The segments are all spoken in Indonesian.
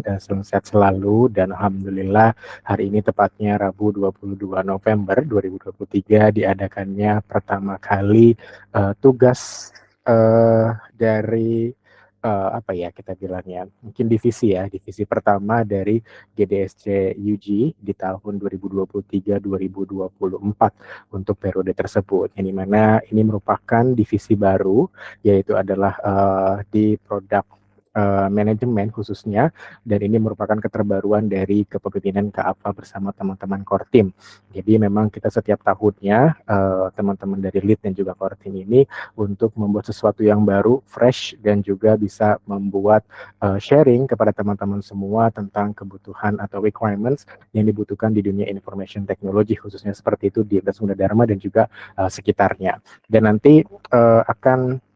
dan selalu sehat selalu, dan alhamdulillah hari ini tepatnya Rabu 22 November 2023 diadakannya pertama kali tugas dari apa ya kita bilangnya, mungkin divisi pertama dari GDSC UG di tahun 2023-2024 untuk periode tersebut, yang dimana ini merupakan divisi baru, yaitu adalah di produk manajemen khususnya, dan ini merupakan keterbaruan dari kepemimpinan Kak Afa bersama teman-teman core team. Jadi memang kita setiap tahunnya teman-teman dari lead dan juga core team ini untuk membuat sesuatu yang baru, fresh, dan juga bisa membuat sharing kepada teman-teman semua tentang kebutuhan atau requirements yang dibutuhkan di dunia information technology, khususnya seperti itu di Universitas Gunadarma dan juga sekitarnya. Dan nanti akan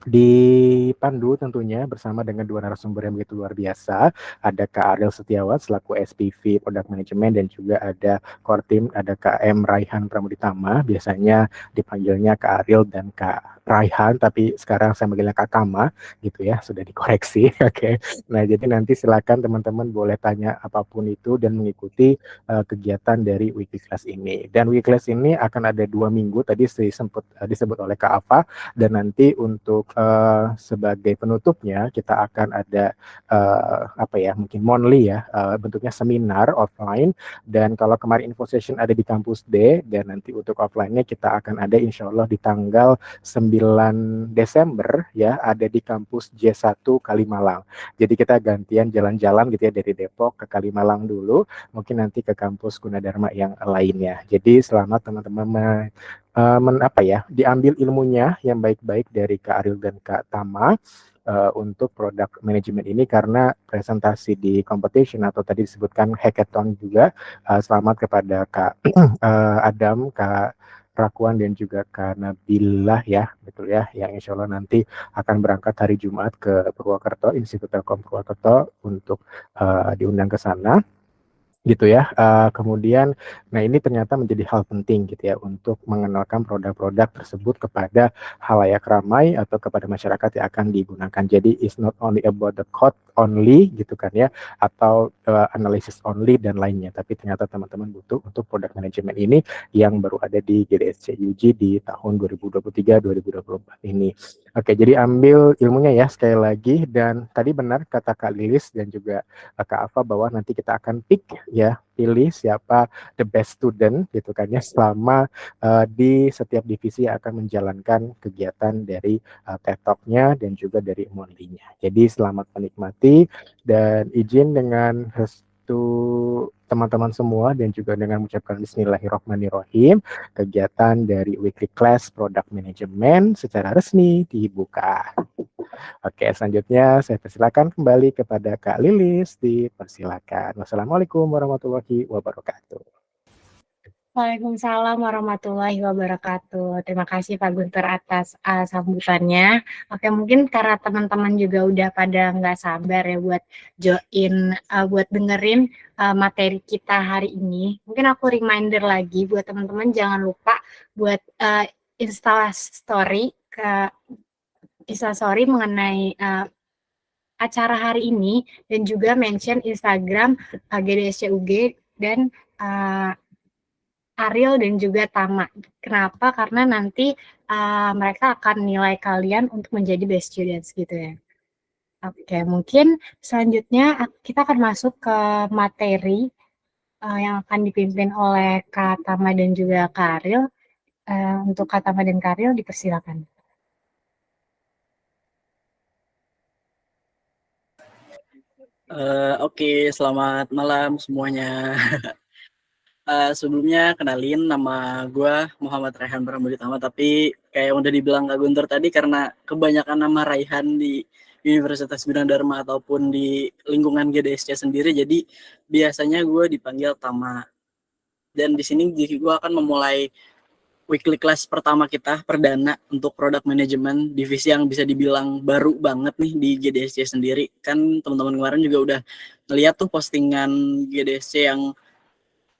dipandu tentunya bersama dengan dua narasumber yang begitu luar biasa. Ada Kak Ariel Setiawan selaku SPV Product Management, dan juga ada core team, ada Kak M. Raihan Pramuditama, biasanya dipanggilnya Kak Ariel dan Kak Raihan, tapi sekarang saya manggilnya Kak Tama gitu ya, sudah dikoreksi. Oke. Nah, jadi nanti silakan teman-teman boleh tanya apapun itu dan mengikuti kegiatan dari weekly class ini. Dan weekly class ini akan ada 2 minggu, tadi sempat disebut oleh Kak Afa, dan nanti untuk sebagai penutupnya kita akan ada apa ya, mungkin monthly ya, bentuknya seminar offline. Dan kalau kemarin info session ada di kampus D, dan nanti untuk offline-nya kita akan ada insya Allah di tanggal 9 Desember ya, ada di kampus J1 Kalimalang. Jadi kita gantian jalan-jalan gitu ya, dari Depok ke Kalimalang dulu, mungkin nanti ke kampus Gunadarma yang lainnya. Jadi selamat teman-teman diambil ilmunya yang baik-baik dari Kak Ariel dan Kak Tama untuk produk manajemen ini, karena presentasi di competition atau tadi disebutkan hackathon juga. Selamat kepada Kak Adam, Kak Rakuan, dan juga Kak Nabilah ya, betul ya, yang insya Allah nanti akan berangkat hari Jumat ke Purwokerto, Institut Telkom Purwokerto, untuk diundang ke sana gitu ya. Kemudian, nah ini ternyata menjadi hal penting gitu ya, untuk mengenalkan produk-produk tersebut kepada halayak ramai atau kepada masyarakat yang akan digunakan. Jadi it's not only about the code only gitu kan ya, atau analysis only dan lainnya, tapi ternyata teman-teman butuh untuk produk manajemen ini yang baru ada di GDSC UG di tahun 2023-2024 ini. Oke, jadi ambil ilmunya ya sekali lagi. Dan tadi benar kata Kak Lilis dan juga Kak Afa bahwa nanti kita akan ya, pilih siapa the best student gitu kan ya, selama di setiap divisi akan menjalankan kegiatan dari TED Talk-nya dan juga dari monthly-nya. Jadi selamat menikmati, dan izin dengan restu teman-teman semua dan juga dengan mengucapkan Bismillahirrahmanirrahim, kegiatan dari weekly class Product Management secara resmi dibuka. Oke, selanjutnya saya persilakan kembali kepada Kak Lilis. Dipersilakan. Wassalamualaikum warahmatullahi wabarakatuh. Waalaikumsalam warahmatullahi wabarakatuh. Terima kasih Pak Guntur atas sambutannya. Oke, mungkin karena teman-teman juga udah pada nggak sabar ya buat join, buat dengerin materi kita hari ini. Mungkin aku reminder lagi buat teman-teman, jangan lupa buat instastory mengenai acara hari ini, dan juga mention Instagram GDSCUG dan Ariel dan juga Tama. Kenapa? Karena nanti mereka akan nilai kalian untuk menjadi best students gitu ya. Oke, mungkin selanjutnya kita akan masuk ke materi yang akan dipimpin oleh Kak Tama dan juga Kak Ariel. Untuk Kak Tama dan Kak Ariel dipersilakan. Oke, selamat malam semuanya. Sebelumnya kenalin, nama gue Muhammad Raihan Pramuditama, tapi kayak yang udah dibilang Kak Guntur tadi, karena kebanyakan nama Raihan di Universitas Gunadarma ataupun di lingkungan GDSC sendiri, jadi biasanya gue dipanggil Tama. Dan di sini gue akan memulai weekly class pertama kita, perdana untuk product management, divisi yang bisa dibilang baru banget nih di GDSC sendiri. Kan teman-teman kemarin juga udah ngeliat tuh postingan GDSC yang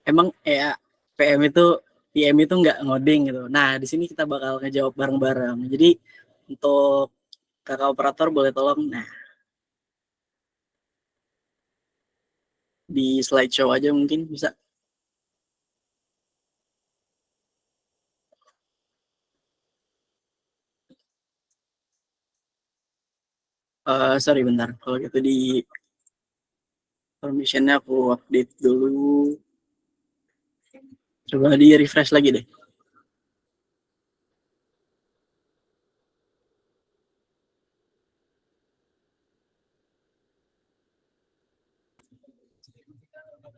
emang ya PM itu nggak ngoding gitu. Nah, di sini kita bakal ngejawab bareng-bareng. Jadi untuk kakak operator boleh tolong. Nah, di slideshow aja mungkin bisa. Sorry bentar, kalau gitu di permissionnya aku update dulu. Coba di refresh lagi deh.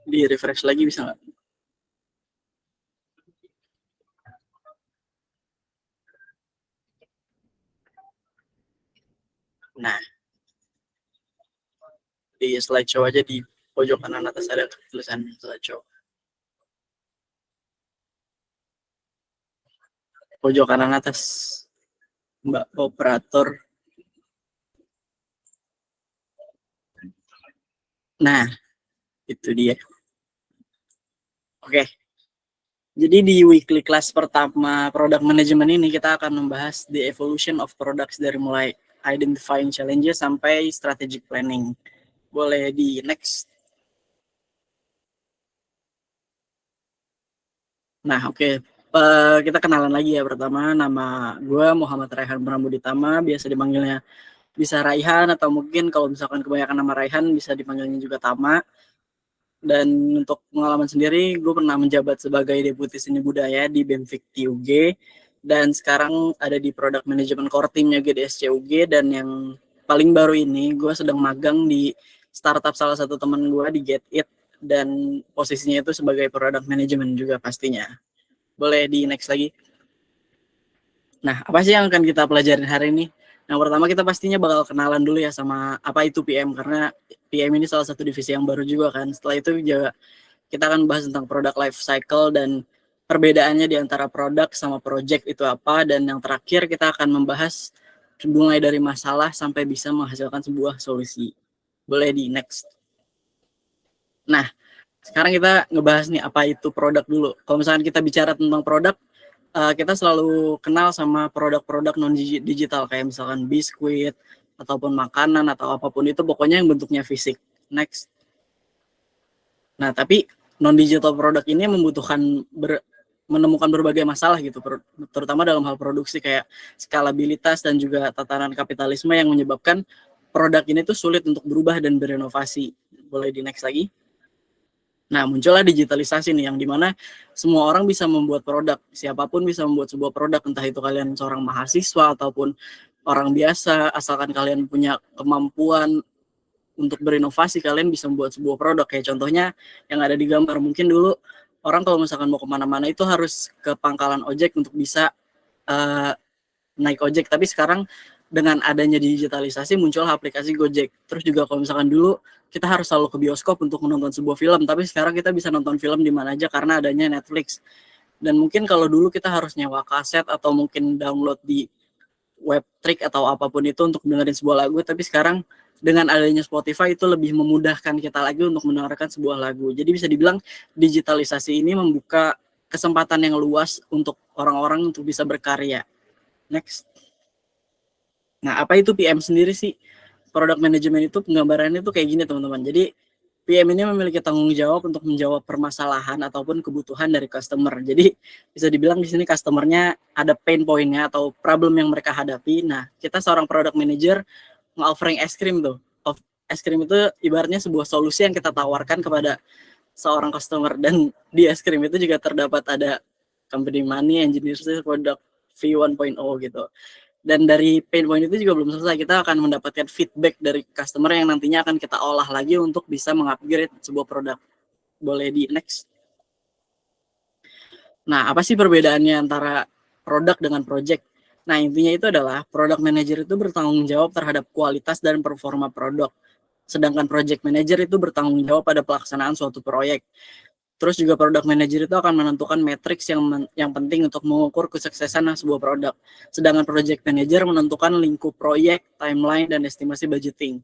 Di refresh lagi bisa nggak? Nah, di slideshow aja di pojok kanan atas ada tulisan slideshow. Pojok kanan atas, Mbak Operator. Nah, itu dia. Oke. Jadi di weekly class pertama product management ini kita akan membahas the evolution of products dari mulai identifying challenges sampai strategic planning. Boleh di next. Nah, oke. Kita kenalan lagi ya. Pertama, nama gue Muhammad Raihan Pramuditama, biasa dipanggilnya bisa Raihan, atau mungkin kalau misalkan kebanyakan nama Raihan bisa dipanggilnya juga Tama. Dan untuk pengalaman sendiri, gue pernah menjabat sebagai Deputi Seni Budaya di BEMFIK UG, dan sekarang ada di Product Management Core Team-nya GDSC UG, dan yang paling baru ini gue sedang magang di startup salah satu teman gue di Get It, dan posisinya itu sebagai Product Management juga pastinya. Boleh di next lagi. Nah, apa sih yang akan kita pelajarin hari ini? Yang pertama kita pastinya bakal kenalan dulu ya sama apa itu PM, karena PM ini salah satu divisi yang baru juga kan. Setelah itu juga kita akan bahas tentang product life cycle dan perbedaannya di antara produk sama project itu apa. Dan yang terakhir kita akan membahas mulai dari masalah sampai bisa menghasilkan sebuah solusi. Boleh di next. Nah, sekarang kita ngebahas nih apa itu produk dulu. Kalau misalkan kita bicara tentang produk, kita selalu kenal sama produk-produk non digital kayak misalkan biskuit ataupun makanan atau apapun itu, pokoknya yang bentuknya fisik. Next. Nah, tapi non digital produk ini membutuhkan menemukan berbagai masalah gitu, terutama dalam hal produksi kayak skalabilitas dan juga tatanan kapitalisme yang menyebabkan produk ini tuh sulit untuk berubah dan berinovasi. Boleh di next lagi. Nah, muncullah digitalisasi nih, yang dimana semua orang bisa membuat produk. Siapapun bisa membuat sebuah produk, entah itu kalian seorang mahasiswa ataupun orang biasa, asalkan kalian punya kemampuan untuk berinovasi, kalian bisa membuat sebuah produk. Kayak contohnya yang ada di gambar, mungkin dulu orang kalau misalkan mau kemana-mana itu harus ke pangkalan ojek untuk bisa naik ojek, tapi sekarang dengan adanya digitalisasi muncul aplikasi Gojek. Terus juga kalau misalkan dulu kita harus selalu ke bioskop untuk menonton sebuah film, tapi sekarang kita bisa nonton film di mana aja karena adanya Netflix. Dan mungkin kalau dulu kita harus nyewa kaset atau mungkin download di Webtrick atau apapun itu untuk dengerin sebuah lagu, tapi sekarang dengan adanya Spotify itu lebih memudahkan kita lagi untuk mendengarkan sebuah lagu. Jadi bisa dibilang digitalisasi ini membuka kesempatan yang luas untuk orang-orang untuk bisa berkarya. Next. Nah, apa itu PM sendiri sih? Product management itu penggambarannya itu kayak gini teman-teman. Jadi PM ini memiliki tanggung jawab untuk menjawab permasalahan ataupun kebutuhan dari customer. Jadi bisa dibilang di sini customernya ada pain point-nya atau problem yang mereka hadapi. Nah, kita seorang product manager nge-offering es krim tuh. Es krim itu ibaratnya sebuah solusi yang kita tawarkan kepada seorang customer, dan di es krim itu juga terdapat ada company money, engineers, product V1.0 gitu. Dan dari pain point itu juga belum selesai, kita akan mendapatkan feedback dari customer yang nantinya akan kita olah lagi untuk bisa mengupgrade sebuah produk. Boleh di next. Nah, apa sih perbedaannya antara produk dengan project? Nah, intinya itu adalah product manager itu bertanggung jawab terhadap kualitas dan performa produk. Sedangkan project manager itu bertanggung jawab pada pelaksanaan suatu proyek. Terus juga product manager itu akan menentukan matriks yang penting untuk mengukur kesuksesan sebuah produk. Sedangkan project manager menentukan lingkup proyek, timeline, dan estimasi budgeting.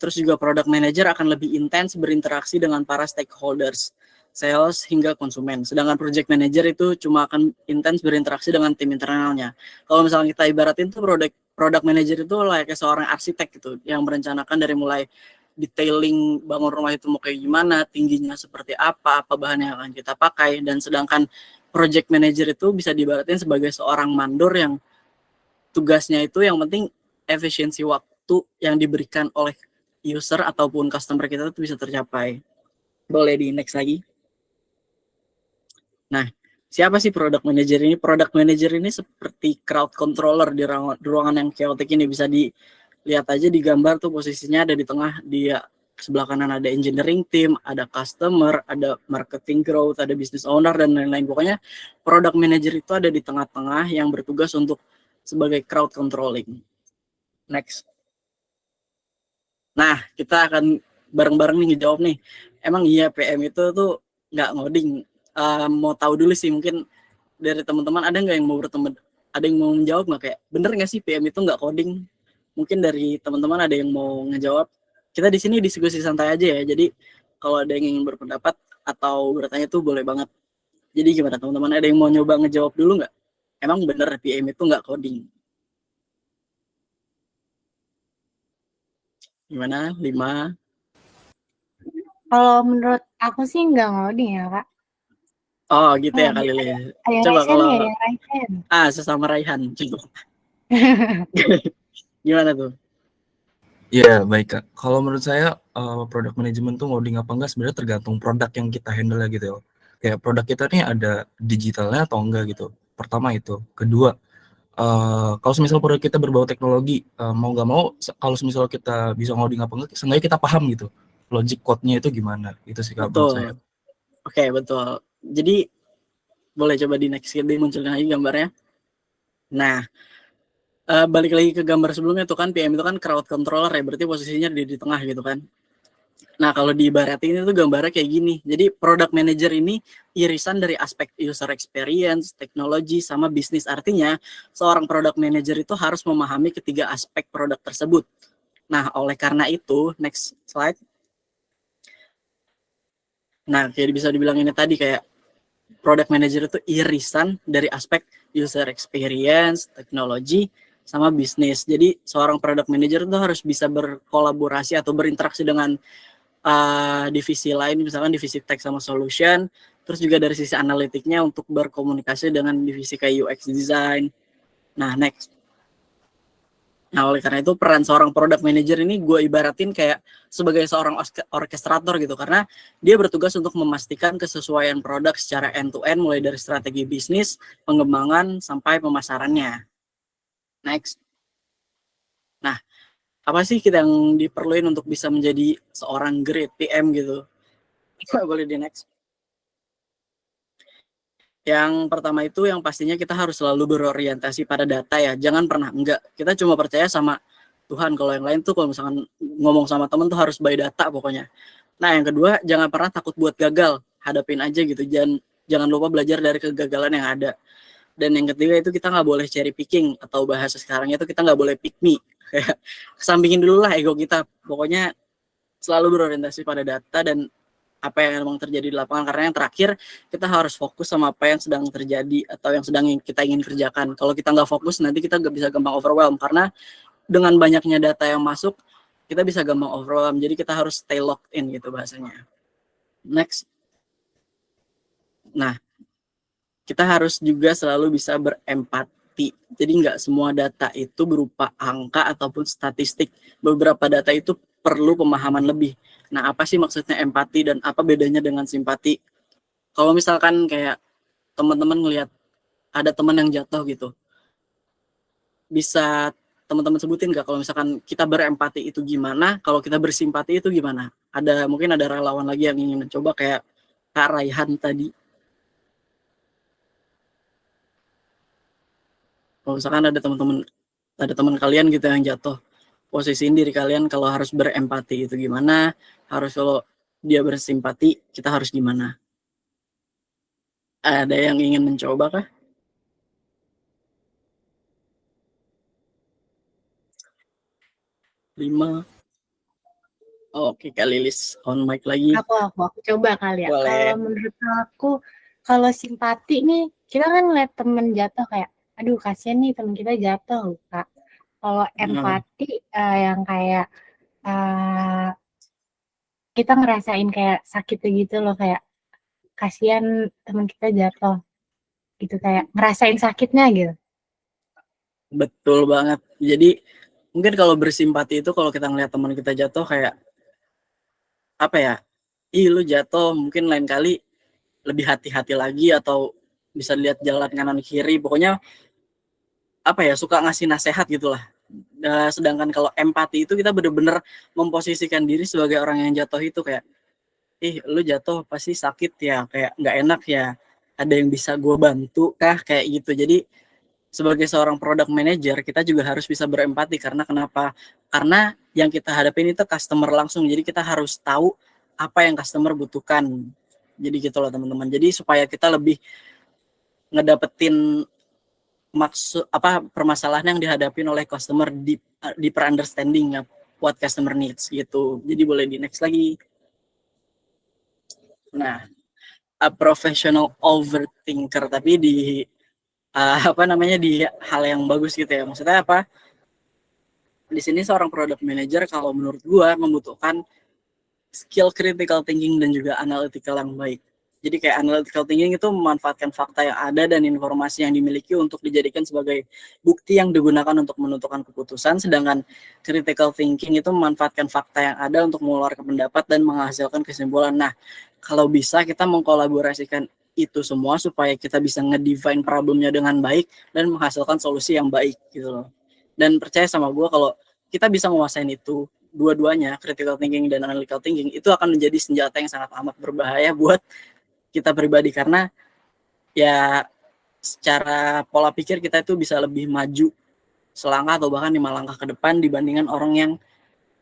Terus juga product manager akan lebih intens berinteraksi dengan para stakeholders, sales hingga konsumen. Sedangkan project manager itu cuma akan intens berinteraksi dengan tim internalnya. Kalau misalnya kita ibaratin tuh product manager itu layaknya seorang arsitek gitu, yang merencanakan dari mulai detailing bangun rumah itu mau kayak gimana, tingginya seperti apa bahan yang akan kita pakai. Dan sedangkan project manager itu bisa diibaratin sebagai seorang mandor yang tugasnya itu yang penting efisiensi waktu yang diberikan oleh user ataupun customer kita itu bisa tercapai. Boleh di next lagi. Nah, siapa sih product manager ini? Product manager ini seperti crowd controller di ruangan yang chaotic ini. Bisa dilihat aja di gambar tuh posisinya ada di tengah, dia sebelah kanan ada engineering team, ada customer, ada marketing growth, ada business owner, dan lain-lain. Pokoknya product manager itu ada di tengah-tengah yang bertugas untuk sebagai crowd controlling. Next. Nah, kita akan bareng-bareng nih ngejawab nih. Emang iya PM itu tuh nggak ngoding? Mau tahu dulu sih, mungkin dari teman-teman ada nggak yang mau ada yang mau menjawab nggak, kayak bener nggak sih PM itu nggak coding? Mungkin dari teman-teman ada yang mau ngejawab. Kita di sini diskusi santai aja ya. Jadi kalau ada yang ingin berpendapat atau bertanya tuh boleh banget. Jadi gimana teman-teman? Ada yang mau nyoba ngejawab dulu nggak? Emang bener PM itu nggak coding? Gimana? 5. Kalau menurut aku sih nggak ngoding ya, Kak. Oh gitu ya Ada kali ya. yang Coba Raihan kalau ya, ada yang Raihan. sesama Raihan. Coba. Gimana tuh? Ya baik Kak. Kalau menurut saya product management tuh ngoding apa enggak sebenarnya tergantung produk yang kita handle gitu ya. Kayak produk kita nih ada digitalnya atau enggak gitu. Pertama itu. Kedua, kalau misal produk kita berbau teknologi, mau nggak mau kalau misal kita bisa ngoding apa enggak, seenggaknya kita paham gitu. Logic code-nya itu gimana? Itu sih Kak menurut saya. Betul. Oke, betul. Jadi boleh coba di next dimunculkan lagi gambarnya. Nah, balik lagi ke gambar sebelumnya tuh kan PM itu kan crowd controller ya, berarti posisinya di tengah gitu kan. Nah, kalau diibaratin itu gambarnya kayak gini. Jadi product manager ini irisan dari aspek user experience, teknologi, sama bisnis. Artinya seorang product manager itu harus memahami ketiga aspek produk tersebut. Nah, oleh karena itu, next slide. Nah, kayak bisa dibilang ini tadi, kayak product manager itu irisan dari aspek user experience, teknologi, sama bisnis. Jadi seorang product manager itu harus bisa berkolaborasi atau berinteraksi dengan divisi lain, misalkan divisi tech sama solution, terus juga dari sisi analitiknya untuk berkomunikasi dengan divisi kayak UX design. Nah, next. Nah, oleh karena itu peran seorang product manager ini gue ibaratin kayak sebagai seorang orkestrator gitu, karena dia bertugas untuk memastikan kesesuaian produk secara end-to-end mulai dari strategi bisnis, pengembangan, sampai pemasarannya. Next. Nah, apa sih kita yang diperluin untuk bisa menjadi seorang great PM gitu? Boleh di next. Yang pertama itu yang pastinya kita harus selalu berorientasi pada data ya. Jangan pernah enggak. Kita cuma percaya sama Tuhan. Kalau yang lain tuh kalau misalkan ngomong sama temen tuh harus by data pokoknya. Nah, yang kedua, jangan pernah takut buat gagal. Hadapin aja gitu. Jangan lupa belajar dari kegagalan yang ada. Dan yang ketiga itu kita nggak boleh cherry picking, atau bahasa sekarang itu kita nggak boleh pick me. Kayak kesampingin dulu lah ego kita. Pokoknya selalu berorientasi pada data dan apa yang memang terjadi di lapangan, karena yang terakhir kita harus fokus sama apa yang sedang terjadi atau yang sedang kita ingin kerjakan. Kalau kita nggak fokus, nanti kita nggak bisa gampang overwhelm, karena dengan banyaknya data yang masuk kita bisa gampang overwhelm. Jadi kita harus stay locked in gitu bahasanya. Next. Nah, kita harus juga selalu bisa berempati. Jadi nggak semua data itu berupa angka ataupun statistik. Beberapa data itu perlu pemahaman lebih. Nah, apa sih maksudnya empati dan apa bedanya dengan simpati? Kalau misalkan kayak teman-teman ngelihat ada teman yang jatuh gitu, bisa teman-teman sebutin nggak kalau misalkan kita berempati itu gimana, kalau kita bersimpati itu gimana? Mungkin ada relawan lagi yang ingin mencoba kayak Kak Raihan tadi. Kalau misalkan ada teman kalian gitu yang jatuh, posisiin diri kalian kalau harus berempati itu gimana, kalau dia bersimpati kita harus gimana. Ada yang ingin mencoba kah? Lima. Oke, Kak Lilis on mic lagi. Aku coba kali ya. Boleh. Kalau menurut aku, kalau simpati nih, kita kan ngeliat temen jatuh kayak, aduh kasihan nih temen kita jatuh, Kak. Kalau empati yang kayak kita ngerasain kayak sakitnya gitu loh, kayak kasihan teman kita jatuh gitu, kayak ngerasain sakitnya gitu. Betul banget. Jadi mungkin kalau bersimpati itu kalau kita ngeliat teman kita jatuh kayak apa ya? Ih lu jatuh, mungkin lain kali lebih hati-hati lagi atau bisa lihat jalan kanan kiri. Pokoknya apa ya, suka ngasih nasihat gitulah. Sedangkan kalau empati itu kita bener-bener memposisikan diri sebagai orang yang jatuh itu kayak, ih lu jatuh pasti sakit ya, kayak nggak enak ya, ada yang bisa gue bantu kah, kayak gitu. Jadi sebagai seorang product manager kita juga harus bisa berempati karena kenapa? Karena yang kita hadapin itu customer langsung, jadi kita harus tahu apa yang customer butuhkan. Jadi gitu loh teman-teman. Jadi supaya kita lebih ngedapetin maksud apa permasalahan yang dihadapin oleh customer di per understanding what customer needs gitu. Jadi boleh di next lagi. Nah, a professional overthinker tapi di apa namanya di hal yang bagus gitu ya. Maksudnya apa? Di sini seorang product manager kalau menurut gua membutuhkan skill critical thinking dan juga analytical yang baik. Jadi kayak analytical thinking itu memanfaatkan fakta yang ada dan informasi yang dimiliki untuk dijadikan sebagai bukti yang digunakan untuk menentukan keputusan, sedangkan critical thinking itu memanfaatkan fakta yang ada untuk mengeluarkan pendapat dan menghasilkan kesimpulan. Nah, kalau bisa kita mengkolaborasikan itu semua supaya kita bisa ngedefine problemnya dengan baik dan menghasilkan solusi yang baik gitu loh. Dan percaya sama gue kalau kita bisa menguasain itu, dua-duanya, critical thinking dan analytical thinking, itu akan menjadi senjata yang sangat amat berbahaya buat kita pribadi karena ya secara pola pikir kita itu bisa lebih maju selangkah atau bahkan 5 langkah ke depan dibandingkan orang yang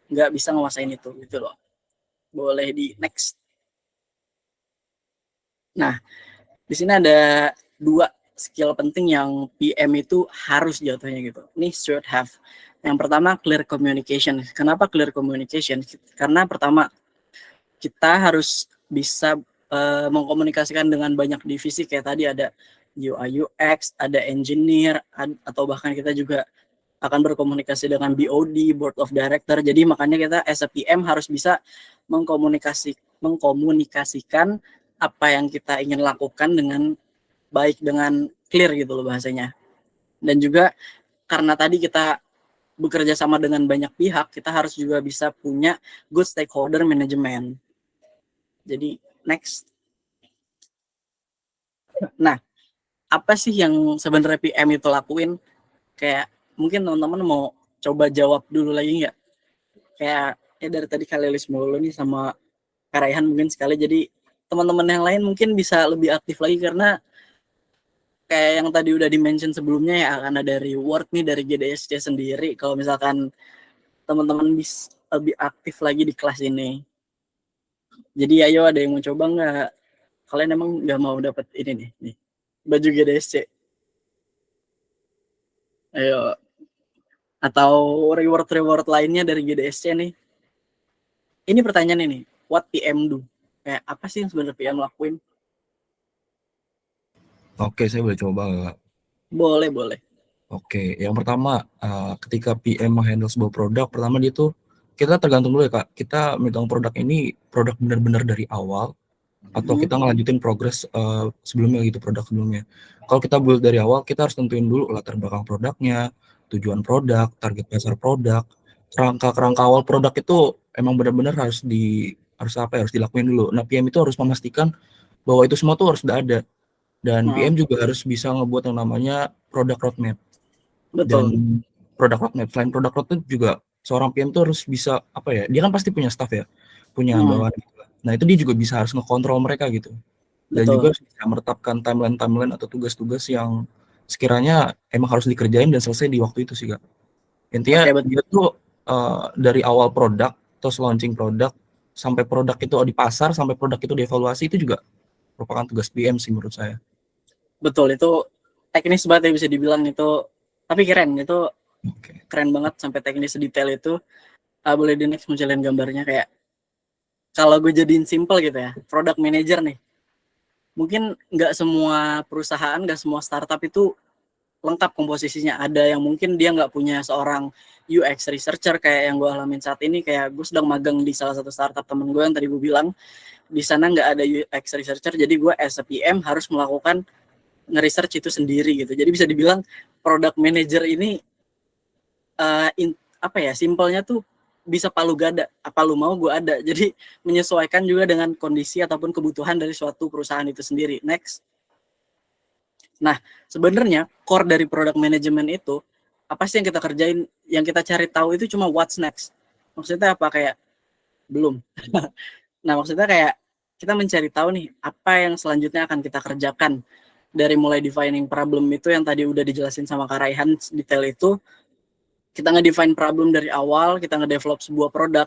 nggak bisa nguasain itu gitu loh. Boleh di next. Nah, di sini ada 2 skill penting yang PM itu harus jatuhnya gitu. Ini should have. Yang pertama clear communication. Kenapa clear communication? Karena pertama kita harus bisa mengkomunikasikan dengan banyak divisi kayak tadi ada UI UX, ada engineer, atau bahkan kita juga akan berkomunikasi dengan BOD, Board of Director. Jadi makanya kita as a PM harus bisa mengkomunikasikan apa yang kita ingin lakukan dengan baik, dengan clear gitu loh bahasanya. Dan juga karena tadi kita bekerja sama dengan banyak pihak, kita harus juga bisa punya good stakeholder management. Jadi next. Nah, apa sih yang sebenarnya PM itu lakuin? Kayak mungkin teman-teman mau coba jawab dulu lagi nggak? Kayak dari tadi Kalelis mulu nih sama Karaihan mungkin sekali. Jadi teman-teman yang lain mungkin bisa lebih aktif lagi karena kayak yang tadi udah di-mention sebelumnya ya akan ada reward nih dari GDSC sendiri kalau misalkan teman-teman bisa lebih aktif lagi di kelas ini. Jadi ayo ada yang mau coba nggak? Kalian emang nggak mau dapat ini nih baju GDSC? Ayo. Atau reward lainnya dari GDSC nih? Ini pertanyaan ini, what PM do? Kayak apa sih yang sebenarnya PM lakuin? Oke, saya boleh coba nggak? Boleh. Oke, yang pertama ketika PM menghandle sebuah produk, pertama dia tuh kita tergantung dulu ya Kak, kita megang produk ini produk benar-benar dari awal atau kita ngelanjutin progres sebelumnya gitu, produk sebelumnya. Kalau kita build dari awal, kita harus tentuin dulu latar belakang produknya, tujuan produk, target pasar produk, kerangka awal produk itu emang benar-benar harus dilakuin dulu. Nah, PM itu harus memastikan bahwa itu semua tuh harus udah ada. Dan PM juga harus bisa ngebuat yang namanya product roadmap. Betul. Dan product roadmap, selain product roadmap juga seorang PM tuh harus bisa dia kan pasti punya staff ya, punya bawahan gitu. Nah itu dia juga bisa harus ngekontrol mereka gitu. Dan juga harus bisa menetapkan timeline atau tugas-tugas yang sekiranya emang harus dikerjain dan selesai di waktu itu sih Kak. Intinya dia tuh dari awal produk, terus launching produk, sampai produk itu di pasar, sampai produk itu dievaluasi, itu juga merupakan tugas PM sih menurut saya. Betul, itu teknis banget ya bisa dibilang itu, tapi keren, itu keren banget sampai teknis sedetail itu. Boleh di next munculin gambarnya kayak, kalau gue jadiin simple gitu ya, product manager nih, mungkin nggak semua perusahaan, nggak semua startup itu lengkap komposisinya. Ada yang mungkin dia nggak punya seorang UX researcher kayak yang gue alamin saat ini. Kayak gue sedang magang di salah satu startup temen gue yang tadi gue bilang, di sana nggak ada UX researcher, jadi gue as a PM harus melakukan nge-research itu sendiri gitu. Jadi bisa dibilang product manager ini simpelnya tuh bisa palu gada, apa lu mau gue ada. Jadi menyesuaikan juga dengan kondisi ataupun kebutuhan dari suatu perusahaan itu sendiri. Next. Nah, sebenarnya core dari product management itu apa sih yang kita kerjain? Yang kita cari tahu itu cuma what's next. Maksudnya apa? Kayak belum. Nah, maksudnya kayak kita mencari tahu nih apa yang selanjutnya akan kita kerjakan. Dari mulai defining problem itu yang tadi udah dijelasin sama Kak Raihan detail itu, kita nge-define problem dari awal, kita nge-develop sebuah produk,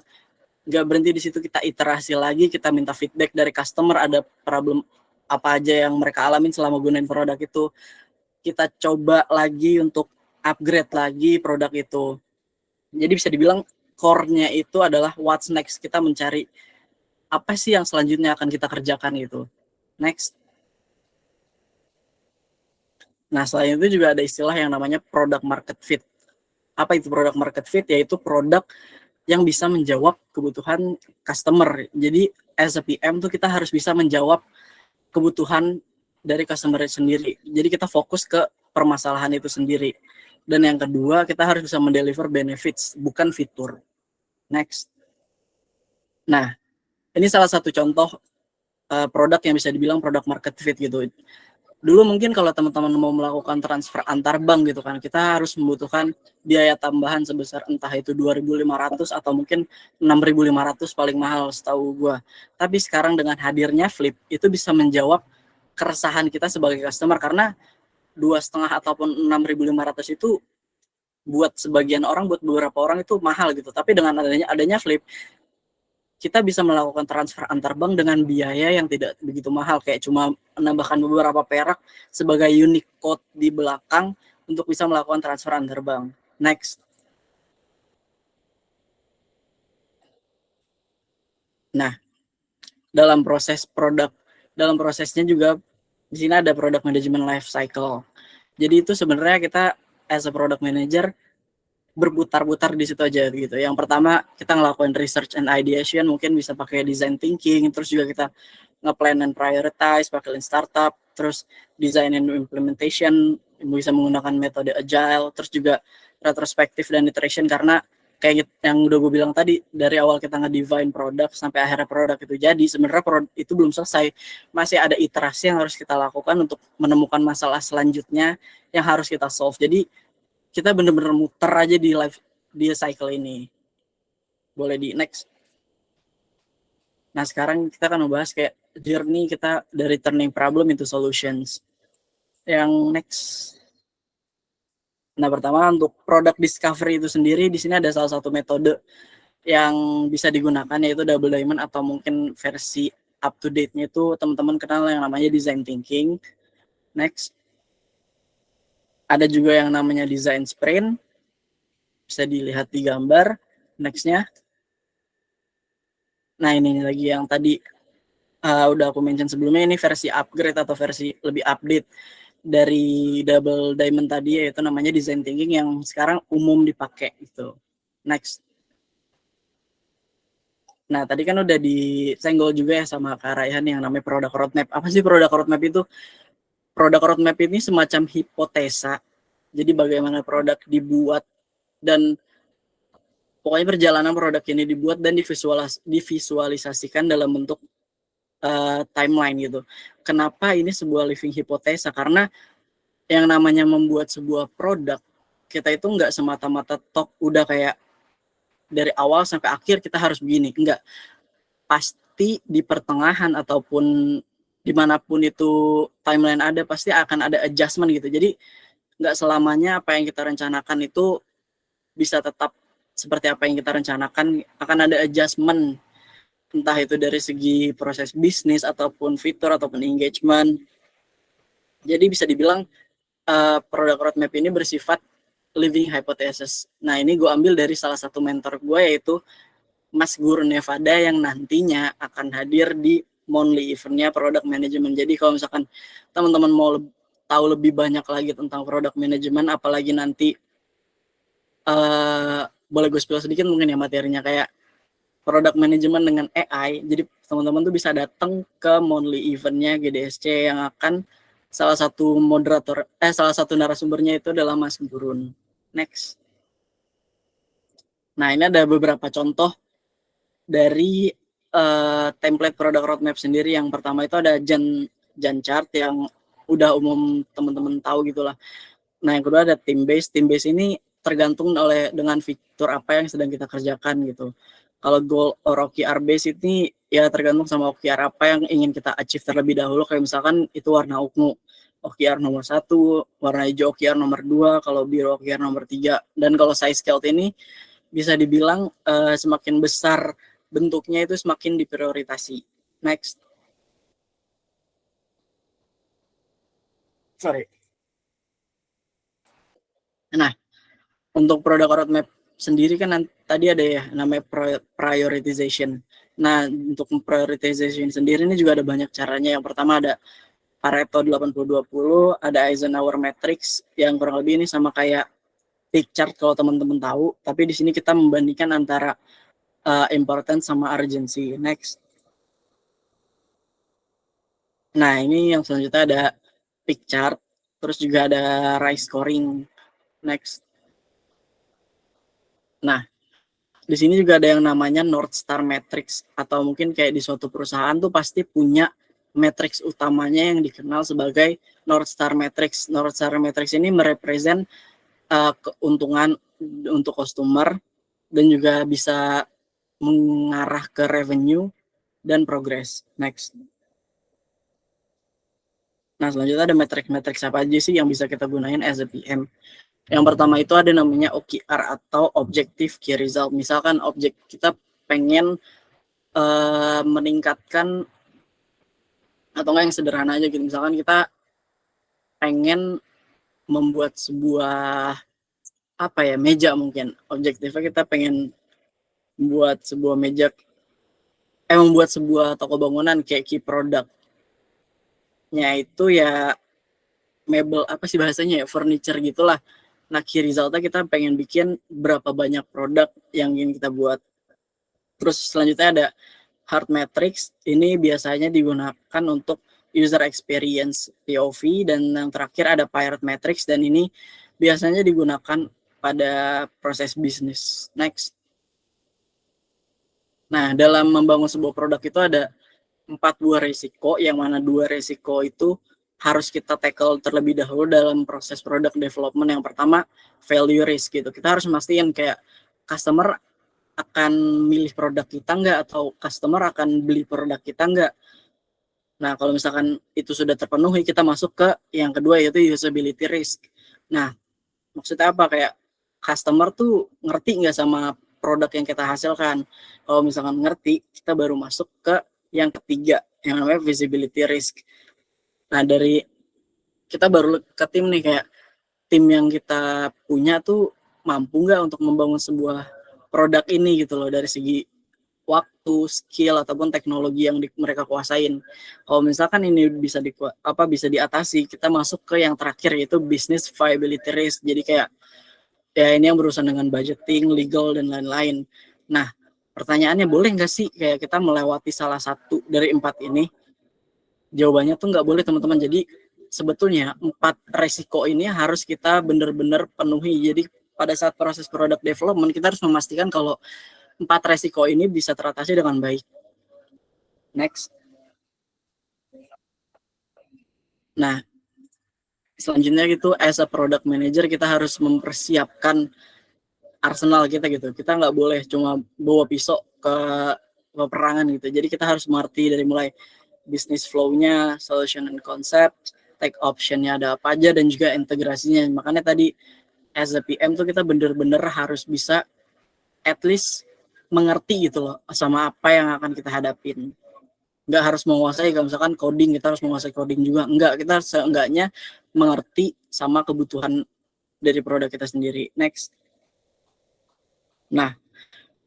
nggak berhenti di situ, kita iterasi lagi, kita minta feedback dari customer, ada problem apa aja yang mereka alamin selama gunain produk itu, kita coba lagi untuk upgrade lagi produk itu. Jadi bisa dibilang core-nya itu adalah what's next, kita mencari apa sih yang selanjutnya akan kita kerjakan gitu. Next. Nah, selain itu juga ada istilah yang namanya product market fit. Apa itu product market fit? Yaitu produk yang bisa menjawab kebutuhan customer. Jadi as a PM tuh kita harus bisa menjawab kebutuhan dari customer sendiri. Jadi kita fokus ke permasalahan itu sendiri. Dan yang kedua, kita harus bisa mendeliver benefits, bukan fitur. Next. Nah, ini salah satu contoh produk yang bisa dibilang product market fit gitu. Dulu mungkin kalau teman-teman mau melakukan transfer antar bank gitu kan, kita harus membutuhkan biaya tambahan sebesar entah itu 2.500 atau mungkin 6.500 paling mahal setahu gua. Tapi sekarang dengan hadirnya Flip, itu bisa menjawab keresahan kita sebagai customer, karena 2,5 ataupun 6.500 itu buat sebagian orang, buat beberapa orang itu mahal gitu. Tapi dengan adanya Flip, kita bisa melakukan transfer antar bank dengan biaya yang tidak begitu mahal, kayak cuma menambahkan beberapa perak sebagai unique code di belakang untuk bisa melakukan transfer antar bank. Next. Nah, dalam prosesnya juga di sini ada product management life cycle. Jadi itu sebenarnya kita as a product manager berputar-putar di situ aja gitu. Yang pertama kita ngelakuin research and ideation, mungkin bisa pakai design thinking, terus juga kita nge-plan and prioritize pakai lean startup, terus design and implementation bisa menggunakan metode agile, terus juga retrospektif dan iteration, karena kayak yang udah gue bilang tadi, dari awal kita nge-define produk sampai akhirnya produk itu jadi, sebenarnya produk itu belum selesai, masih ada iterasi yang harus kita lakukan untuk menemukan masalah selanjutnya yang harus kita solve. Jadi kita bener-bener muter aja di cycle ini. Boleh di next. Nah, sekarang kita akan membahas kayak journey kita dari turning problem into solutions. Yang next. Nah, pertama untuk product discovery itu sendiri, di sini ada salah satu metode yang bisa digunakan, yaitu double diamond, atau mungkin versi up to date-nya itu teman-teman kenal yang namanya design thinking. Next. Ada juga yang namanya design sprint, bisa dilihat di gambar. Nextnya. Nah, ini lagi yang tadi udah aku mention sebelumnya, ini versi upgrade atau versi lebih update dari double diamond tadi, yaitu namanya design thinking yang sekarang umum dipakai gitu. Next. Nah, tadi kan udah disenggol juga ya sama Kak Raihan yang namanya product roadmap. Apa sih product roadmap itu? Product roadmap ini semacam hipotesa. Jadi bagaimana produk dibuat dan pokoknya perjalanan produk ini dibuat dan divisualisasikan dalam bentuk timeline gitu. Kenapa ini sebuah living hipotesa? Karena yang namanya membuat sebuah produk, kita itu nggak semata-mata udah kayak dari awal sampai akhir kita harus begini. Enggak. Pasti di pertengahan ataupun dimanapun itu timeline ada, pasti akan ada adjustment gitu. Jadi nggak selamanya apa yang kita rencanakan itu bisa tetap seperti apa yang kita rencanakan, akan ada adjustment, entah itu dari segi proses bisnis ataupun fitur ataupun engagement. Jadi bisa dibilang product roadmap ini bersifat living hypothesis. Nah, ini gue ambil dari salah satu mentor gue, yaitu Mas Guru Nevada, yang nantinya akan hadir di monthly eventnya product management. Jadi kalau misalkan teman-teman mau tahu lebih banyak lagi tentang product management, apalagi nanti boleh gue spill sedikit mungkin ya materinya, kayak product management dengan AI. Jadi teman-teman tuh bisa datang ke monthly eventnya GDSC yang akan salah satu narasumbernya itu adalah Mas Gurun. Next. Nah, ini ada beberapa contoh dari template product roadmap sendiri. Yang pertama itu ada Gantt chart yang udah umum teman-teman tahu gitulah. Nah, yang kedua ada team base. Team base ini tergantung dengan fitur apa yang sedang kita kerjakan gitu. Kalau goal or OKR base ini ya tergantung sama OKR apa yang ingin kita achieve terlebih dahulu. Kayak misalkan itu warna ungu OKR nomor 1, warna hijau OKR nomor 2, kalau biru OKR nomor 3. Dan kalau size scale ini bisa dibilang semakin besar bentuknya itu semakin diprioritasi. Next. Sorry. Nah, untuk product roadmap sendiri kan tadi ada ya namanya prioritization. Nah, untuk prioritization sendiri ini juga ada banyak caranya. Yang pertama ada Pareto 80-20, ada Eisenhower Matrix yang kurang lebih ini sama kayak peak chart kalau teman-teman tahu, tapi di sini kita membandingkan antara importance sama urgency. Next. Nah, ini yang selanjutnya ada peak chart, terus juga ada rise scoring. Next. Nah, di sini juga ada yang namanya North Star Matrix, atau mungkin kayak di suatu perusahaan tuh pasti punya matrix utamanya yang dikenal sebagai North Star Matrix. North Star Matrix ini merepresent keuntungan untuk customer dan juga bisa mengarah ke revenue dan progress. Next. Nah, selanjutnya ada matrix apa aja sih yang bisa kita gunain as a PM. Yang pertama itu ada namanya OKR atau Objective Key Result. Misalkan kita pengen meningkatkan, atau enggak yang sederhana aja gitu. Misalkan kita pengen membuat sebuah meja mungkin. Objektifnya kita pengen membuat sebuah meja, membuat sebuah toko bangunan kayak key product. Nya itu ya mebel bahasanya ya, furniture gitulah. Nah, key resultnya kita pengen bikin berapa banyak produk yang ingin kita buat. Terus selanjutnya ada hard matrix, ini biasanya digunakan untuk user experience POV, dan yang terakhir ada pirate matrix, dan ini biasanya digunakan pada proses bisnis. Next. Nah, dalam membangun sebuah produk itu ada 4 buah risiko, yang mana 2 risiko itu harus kita tackle terlebih dahulu dalam proses product development. Yang pertama, value risk gitu. Kita harus mastiin kayak customer akan milih produk kita enggak, atau customer akan beli produk kita enggak. Nah, kalau misalkan itu sudah terpenuhi, kita masuk ke yang kedua, yaitu usability risk. Nah, maksudnya apa? Kayak customer tuh ngerti nggak sama produk yang kita hasilkan. Kalau misalkan ngerti, kita baru masuk ke yang ketiga, yang namanya visibility risk. Nah, dari kita baru ke tim nih, kayak tim yang kita punya tuh mampu nggak untuk membangun sebuah produk ini gitu loh, dari segi waktu, skill, ataupun teknologi yang mereka kuasain. Kalau misalkan ini bisa diatasi, kita masuk ke yang terakhir, yaitu business viability risk. Jadi kayak ya ini yang berurusan dengan budgeting, legal, dan lain-lain. Nah, pertanyaannya, boleh nggak sih kayak kita melewati salah satu dari 4 ini? Jawabannya tuh nggak boleh, teman-teman. Jadi sebetulnya 4 resiko ini harus kita benar-benar penuhi. Jadi pada saat proses product development, kita harus memastikan kalau 4 resiko ini bisa teratasi dengan baik. Next. Nah, selanjutnya gitu, as a product manager, kita harus mempersiapkan arsenal kita gitu. Kita nggak boleh cuma bawa pisau ke peperangan gitu. Jadi kita harus mengerti dari mulai business flow-nya, solution and concept, take option-nya ada apa aja, dan juga integrasinya. Makanya tadi as a PM tuh kita bener-bener harus bisa at least mengerti gitu loh sama apa yang akan kita hadapin. Nggak harus menguasai, kalau misalkan coding kita harus menguasai coding juga. Enggak, kita seenggaknya mengerti sama kebutuhan dari produk kita sendiri. Next. Nah,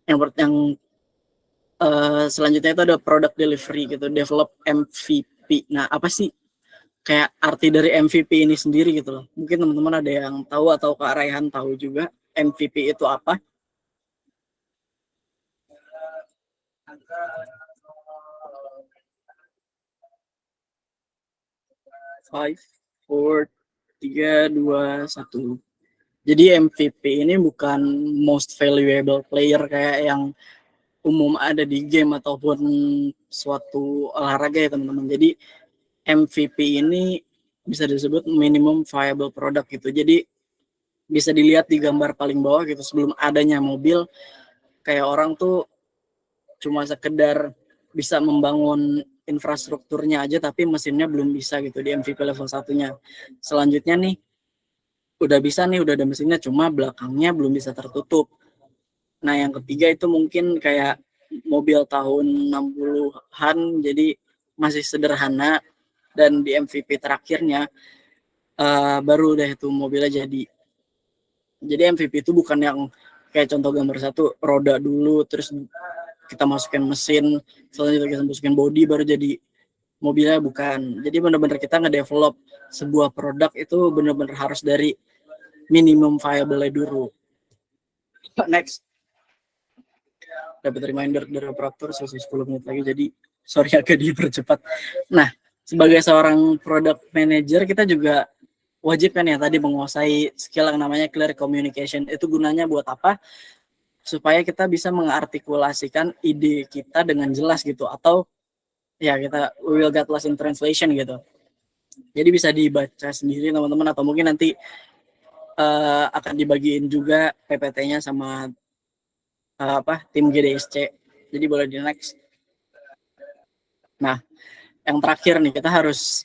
yang selanjutnya itu ada product delivery gitu, develop MVP. Nah, apa sih kayak arti dari MVP ini sendiri gitu loh. Mungkin teman-teman ada yang tahu atau Kak Raihan tahu juga MVP itu apa? 5, 4, 3, 2, 1. Jadi MVP ini bukan most valuable player kayak yang umum ada di game ataupun suatu olahraga ya teman-teman. Jadi MVP ini bisa disebut minimum viable product gitu. Jadi bisa dilihat di gambar paling bawah gitu, sebelum adanya mobil kayak orang tuh cuma sekedar bisa membangun infrastrukturnya aja tapi mesinnya belum bisa gitu di MVP level 1-nya. Selanjutnya nih udah bisa nih, udah ada mesinnya, cuma belakangnya belum bisa tertutup. Nah yang ketiga itu mungkin kayak mobil tahun 60-an, jadi masih sederhana, dan di MVP terakhirnya baru deh itu mobilnya jadi. Jadi MVP itu bukan yang kayak contoh gambar 1, roda dulu, terus kita masukin mesin, selanjutnya kita masukin body, baru jadi mobilnya, bukan. Jadi benar-benar kita ngedevelop sebuah produk itu benar-benar harus dari minimum viable dulu. Next. Dapat reminder dari operator selesai 10 menit lagi, jadi sorry agak dipercepat. Nah, sebagai seorang product manager kita juga wajib kan ya tadi menguasai skill yang namanya clear communication. Itu gunanya buat apa? Supaya kita bisa mengartikulasikan ide kita dengan jelas gitu, atau ya kita we will get lost in translation gitu. Jadi bisa dibaca sendiri teman-teman, atau mungkin nanti akan dibagiin juga PPT-nya sama tim GDSC. Jadi boleh di next. Nah, yang terakhir nih, kita harus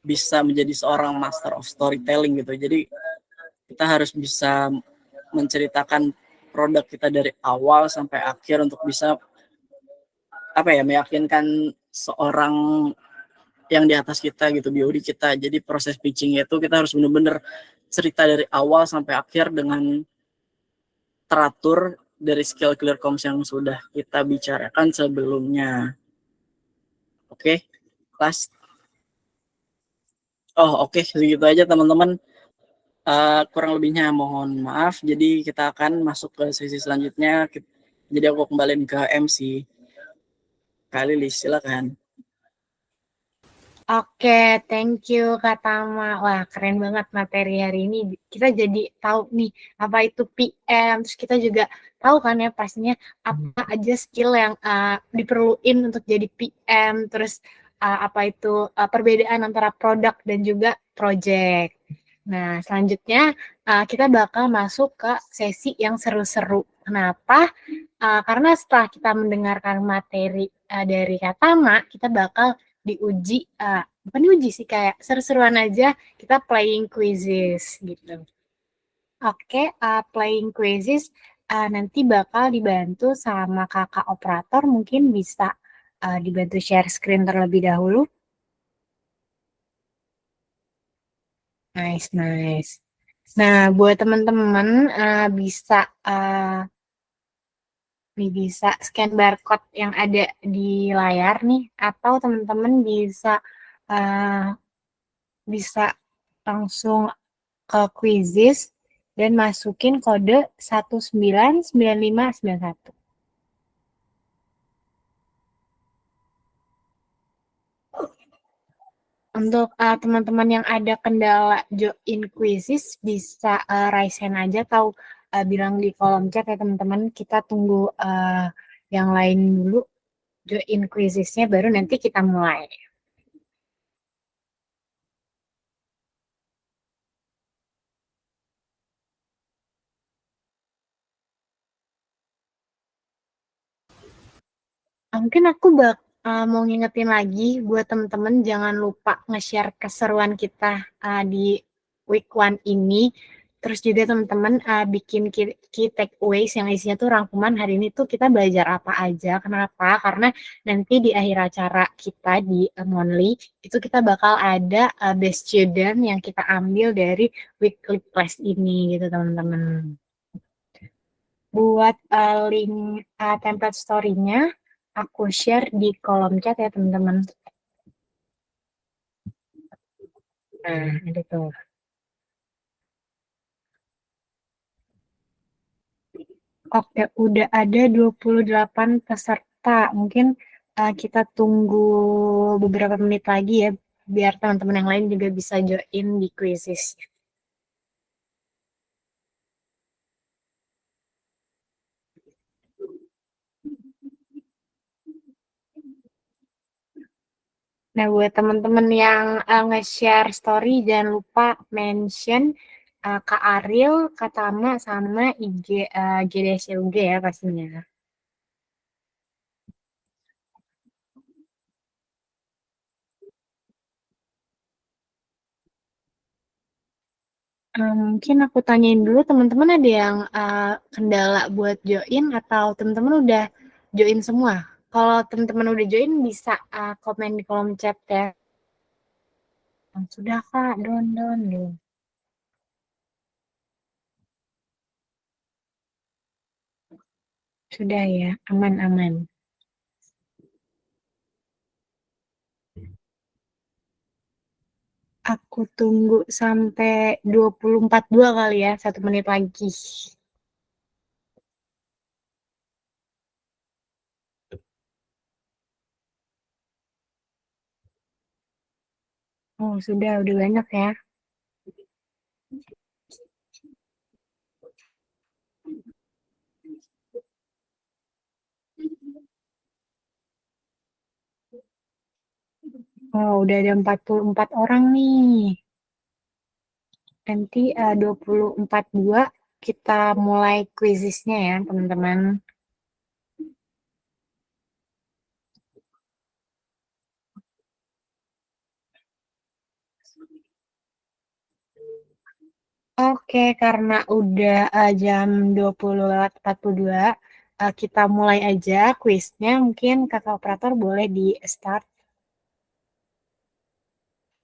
bisa menjadi seorang master of storytelling gitu. Jadi kita harus bisa menceritakan produk kita dari awal sampai akhir untuk bisa meyakinkan seorang yang di atas kita gitu, BOD kita. Jadi proses pitching itu kita harus benar-benar cerita dari awal sampai akhir dengan teratur dari skill clear comms yang sudah kita bicarakan sebelumnya. Oke, kelas. Oke, segitu aja teman-teman. Kurang lebihnya mohon maaf. Jadi kita akan masuk ke sesi selanjutnya. Jadi aku kembaliin ke MC. Kak Lilis, silakan. Oke, thank you Kak Tama. Wah, keren banget materi hari ini. Kita jadi tahu nih apa itu PM. Terus kita juga tahu kan ya pastinya apa aja skill yang diperluin untuk jadi PM. Terus apa itu perbedaan antara produk dan juga project. Nah, selanjutnya kita bakal masuk ke sesi yang seru-seru. Kenapa? Karena setelah kita mendengarkan materi dari Kak Tama, kita bakal diuji, bukan diuji sih, kayak seru-seruan aja, kita playing quizzes gitu. Oke, playing quizzes nanti bakal dibantu sama kakak operator, mungkin bisa dibantu share screen terlebih dahulu. Nice. Nah, buat teman-teman bisa scan barcode yang ada di layar nih, atau teman-teman bisa langsung ke quizzes dan masukin kode 199591. Untuk teman-teman yang ada kendala join quizzes bisa raise hand aja atau bilang di kolom chat ya teman-teman. Kita tunggu yang lain dulu join quizzesnya, baru nanti kita mulai. Mungkin aku mau ngingetin lagi buat teman-teman jangan lupa nge-share keseruan kita di week 1 ini. Terus juga teman-teman bikin key takeaways yang isinya tuh rangkuman hari ini tuh kita belajar apa aja. Kenapa? Karena nanti di akhir acara kita di Monthly itu kita bakal ada best student yang kita ambil dari weekly class ini gitu teman-teman. Buat link template story-nya aku share di kolom chat ya teman-teman. Nah, ada tuh. Oke, udah ada 28 peserta. Mungkin kita tunggu beberapa menit lagi ya, biar teman-teman yang lain juga bisa join di quizzes. Nah, buat teman-teman yang nge-share story, jangan lupa mention Kak Ariel, Kak Tama, sama IG GDSUG ya pastinya. Mungkin aku tanyain dulu teman-teman ada yang kendala buat join atau teman-teman udah join semua? Kalau teman-teman udah join bisa komen di kolom chat ya. Sudah Kak, don gitu. Sudah ya, aman-aman. Aku tunggu sampai 20.42 kali ya, 1 menit lagi. Oh, udah banyak ya. Oh, udah ada 44 orang nih. Nanti 20.42 kita mulai quizisnya ya, teman-teman. Oke, karena udah jam 20.42, kita mulai aja quiznya. Mungkin kakak operator boleh di start.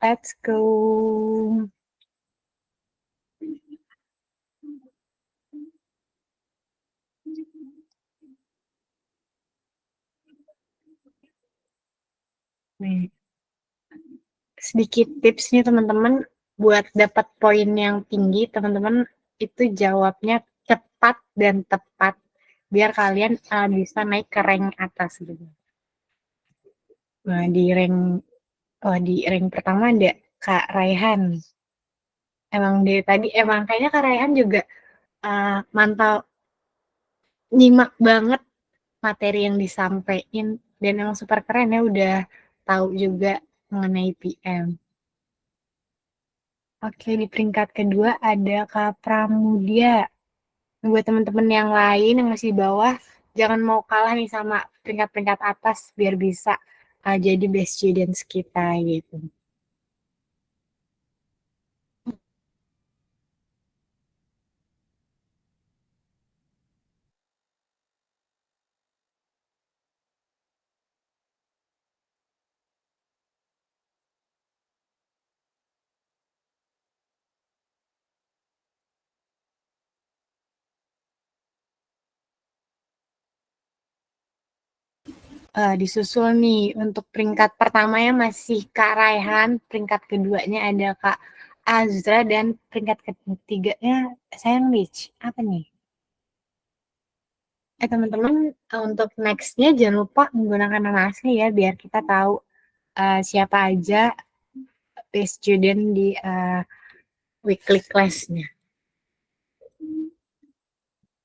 Let's go. Nih, sedikit tips nih teman-teman buat dapat poin yang tinggi, teman-teman itu jawabnya cepat dan tepat biar kalian bisa naik ke rank atas gitu. Nah, di rank pertama ada Kak Raihan. Emang dari tadi kayaknya Kak Raihan juga mantau nyimak banget materi yang disampaikan dan emang super keren ya udah tahu juga mengenai PM. Oke, di peringkat kedua ada Kak Pramudia. Buat teman-teman yang lain yang masih di bawah, jangan mau kalah nih sama peringkat-peringkat atas biar bisa jadi best students kita gitu. Disusul nih untuk peringkat pertamanya masih Kak Raihan, peringkat keduanya ada Kak Azra, dan peringkat ketiganya Sandwich. Apa nih? Teman-teman, untuk next-nya jangan lupa menggunakan nama asli ya, biar kita tahu siapa aja best student di weekly class-nya.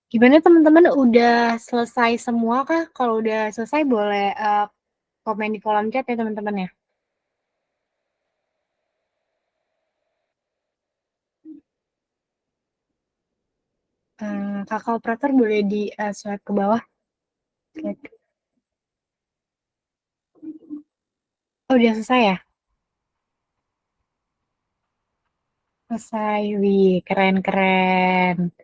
Gimana teman-teman, udah selesai semua kah? Kalau udah selesai boleh komen di kolom chat ya teman-teman ya. Kakak operator boleh di swipe ke bawah. Oh, udah selesai ya? Selesai, wih, keren-keren.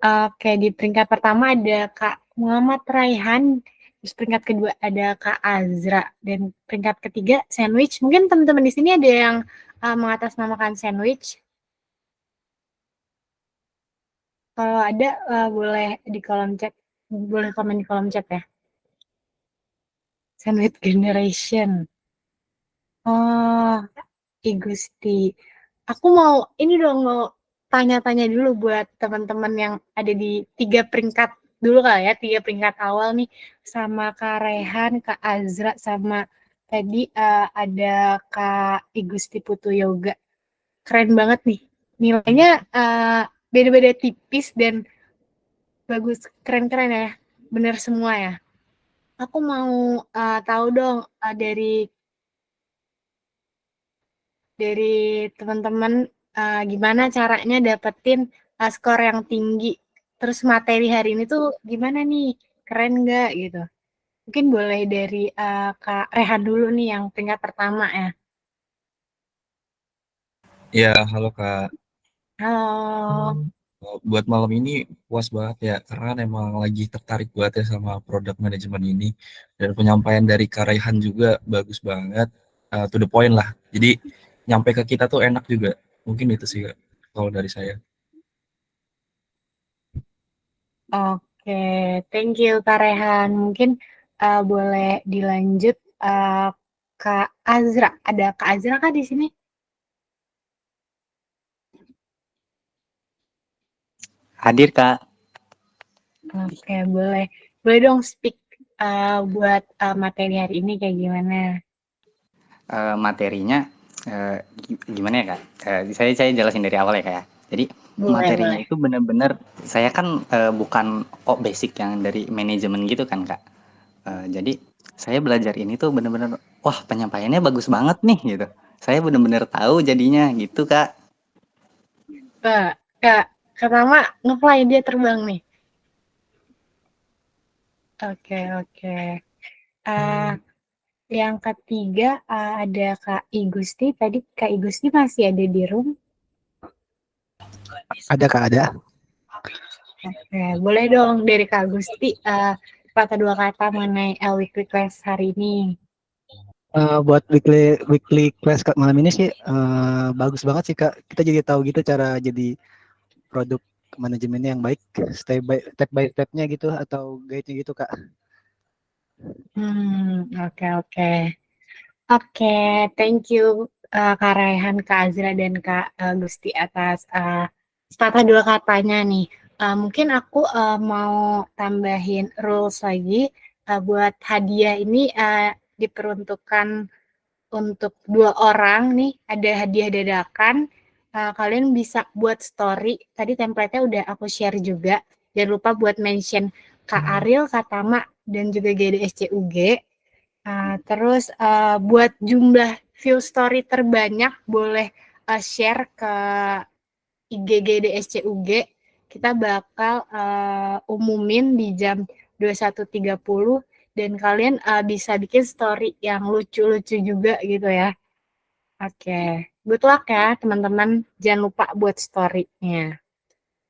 Oke, di peringkat pertama ada Kak Muhammad Raihan, terus peringkat kedua ada Kak Azra, dan peringkat ketiga Sandwich. Mungkin teman-teman di sini ada yang mengatasnamakan Sandwich. Kalau ada, boleh di kolom chat, boleh komen di kolom chat ya. Sandwich Generation. Oh, Gusti. Aku mau ini dong, mau tanya-tanya dulu buat teman-teman yang ada di 3 peringkat dulu kali ya, 3 peringkat awal nih, sama Kak Rehan, Kak Azra, sama tadi ada Kak Igusti Putu Yoga. Keren banget nih. Nilainya beda-beda tipis dan bagus, keren-keren ya. Bener semua ya. Aku mau tahu dong dari teman-teman gimana caranya dapetin skor yang tinggi. Terus materi hari ini tuh gimana nih? Keren nggak gitu? Mungkin boleh dari Kak Rehan dulu nih yang peringkat pertama ya. Ya, halo Kak. Halo. Buat malam ini puas banget ya, karena emang lagi tertarik banget ya sama produk manajemen ini. Dan penyampaian dari Kak Raihan juga bagus banget, to the point lah. Jadi nyampe ke kita tuh enak juga. Mungkin itu sih Kak, kalau dari saya. Oke, thank you Kak Rehan. Mungkin boleh dilanjut Kak Azra. Ada Kak Azra Kak di sini? Hadir Kak. Oke, boleh. Boleh dong speak buat materi hari ini kayak gimana? Materinya gimana ya Kak? Saya jelasin dari awal ya Kak ya. Jadi materinya Boleh. itu benar-benar saya kan bukan basic yang dari manajemen gitu kan Kak. Jadi saya belajar ini tuh benar-benar wah penyampaiannya bagus banget nih gitu. Saya benar-benar tahu jadinya gitu Kak. Kak Rama nge-fly dia terbang nih. Oke. Yang ketiga ada Kak Igusti. Tadi Kak Igusti masih ada di room. Ada Kak, ada. Oke, boleh dong dari Kak Gusti kata dua kata mengenai weekly class hari ini. Buat weekly class Kak malam ini sih bagus banget sih Kak. Kita jadi tahu gitu cara jadi produk manajemennya yang baik, step by stepnya gitu atau guide-nya gitu Kak. Oke, thank you Kak Raihan, Kak Azra, dan Kak Gusti atas sepatah dua katanya nih. Mungkin aku mau tambahin rules lagi buat hadiah ini diperuntukkan untuk 2 orang nih, ada hadiah dadakan. Kalian bisa buat story, tadi template-nya udah aku share juga. Jangan lupa buat mention Kak Ariel, Kak Tama, dan juga GDSCUG. Terus buat jumlah view story terbanyak boleh share ke IG GDSCUG. Kita bakal umumin di jam 21.30 dan kalian bisa bikin story yang lucu-lucu juga gitu ya. Oke, good luck ya teman-teman. Jangan lupa buat story-nya.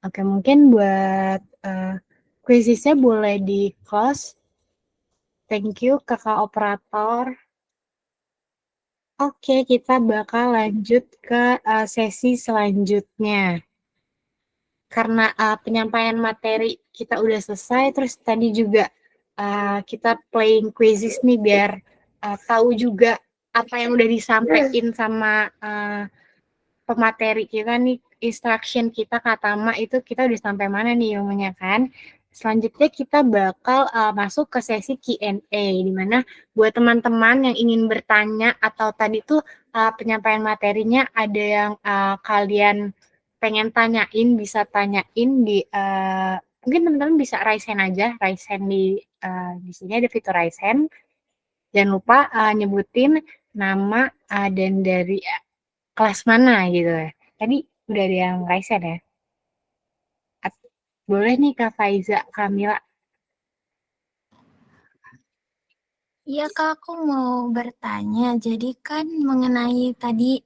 Oke, mungkin buat quizisnya boleh di close. Thank you kakak operator. Oke, kita bakal lanjut ke sesi selanjutnya. Karena penyampaian materi kita udah selesai, terus tadi juga kita playing quizzes nih biar tahu juga apa yang udah disampaikan sama pemateri kita nih, instruction kita Tama itu kita udah sampai mana nih ilmunya kan. Selanjutnya kita bakal masuk ke sesi Q&A, di mana buat teman-teman yang ingin bertanya atau tadi tuh penyampaian materinya ada yang kalian pengen tanyain, bisa tanyain di mungkin teman-teman bisa raise hand aja, raise hand di sini ada fitur raise hand. Jangan lupa nyebutin nama dan dari kelas mana gitu ya. Tadi udah ada yang raise hand ya. Boleh nih Kak Faiza, Kamila. Iya Kak, aku mau bertanya. Jadi kan mengenai tadi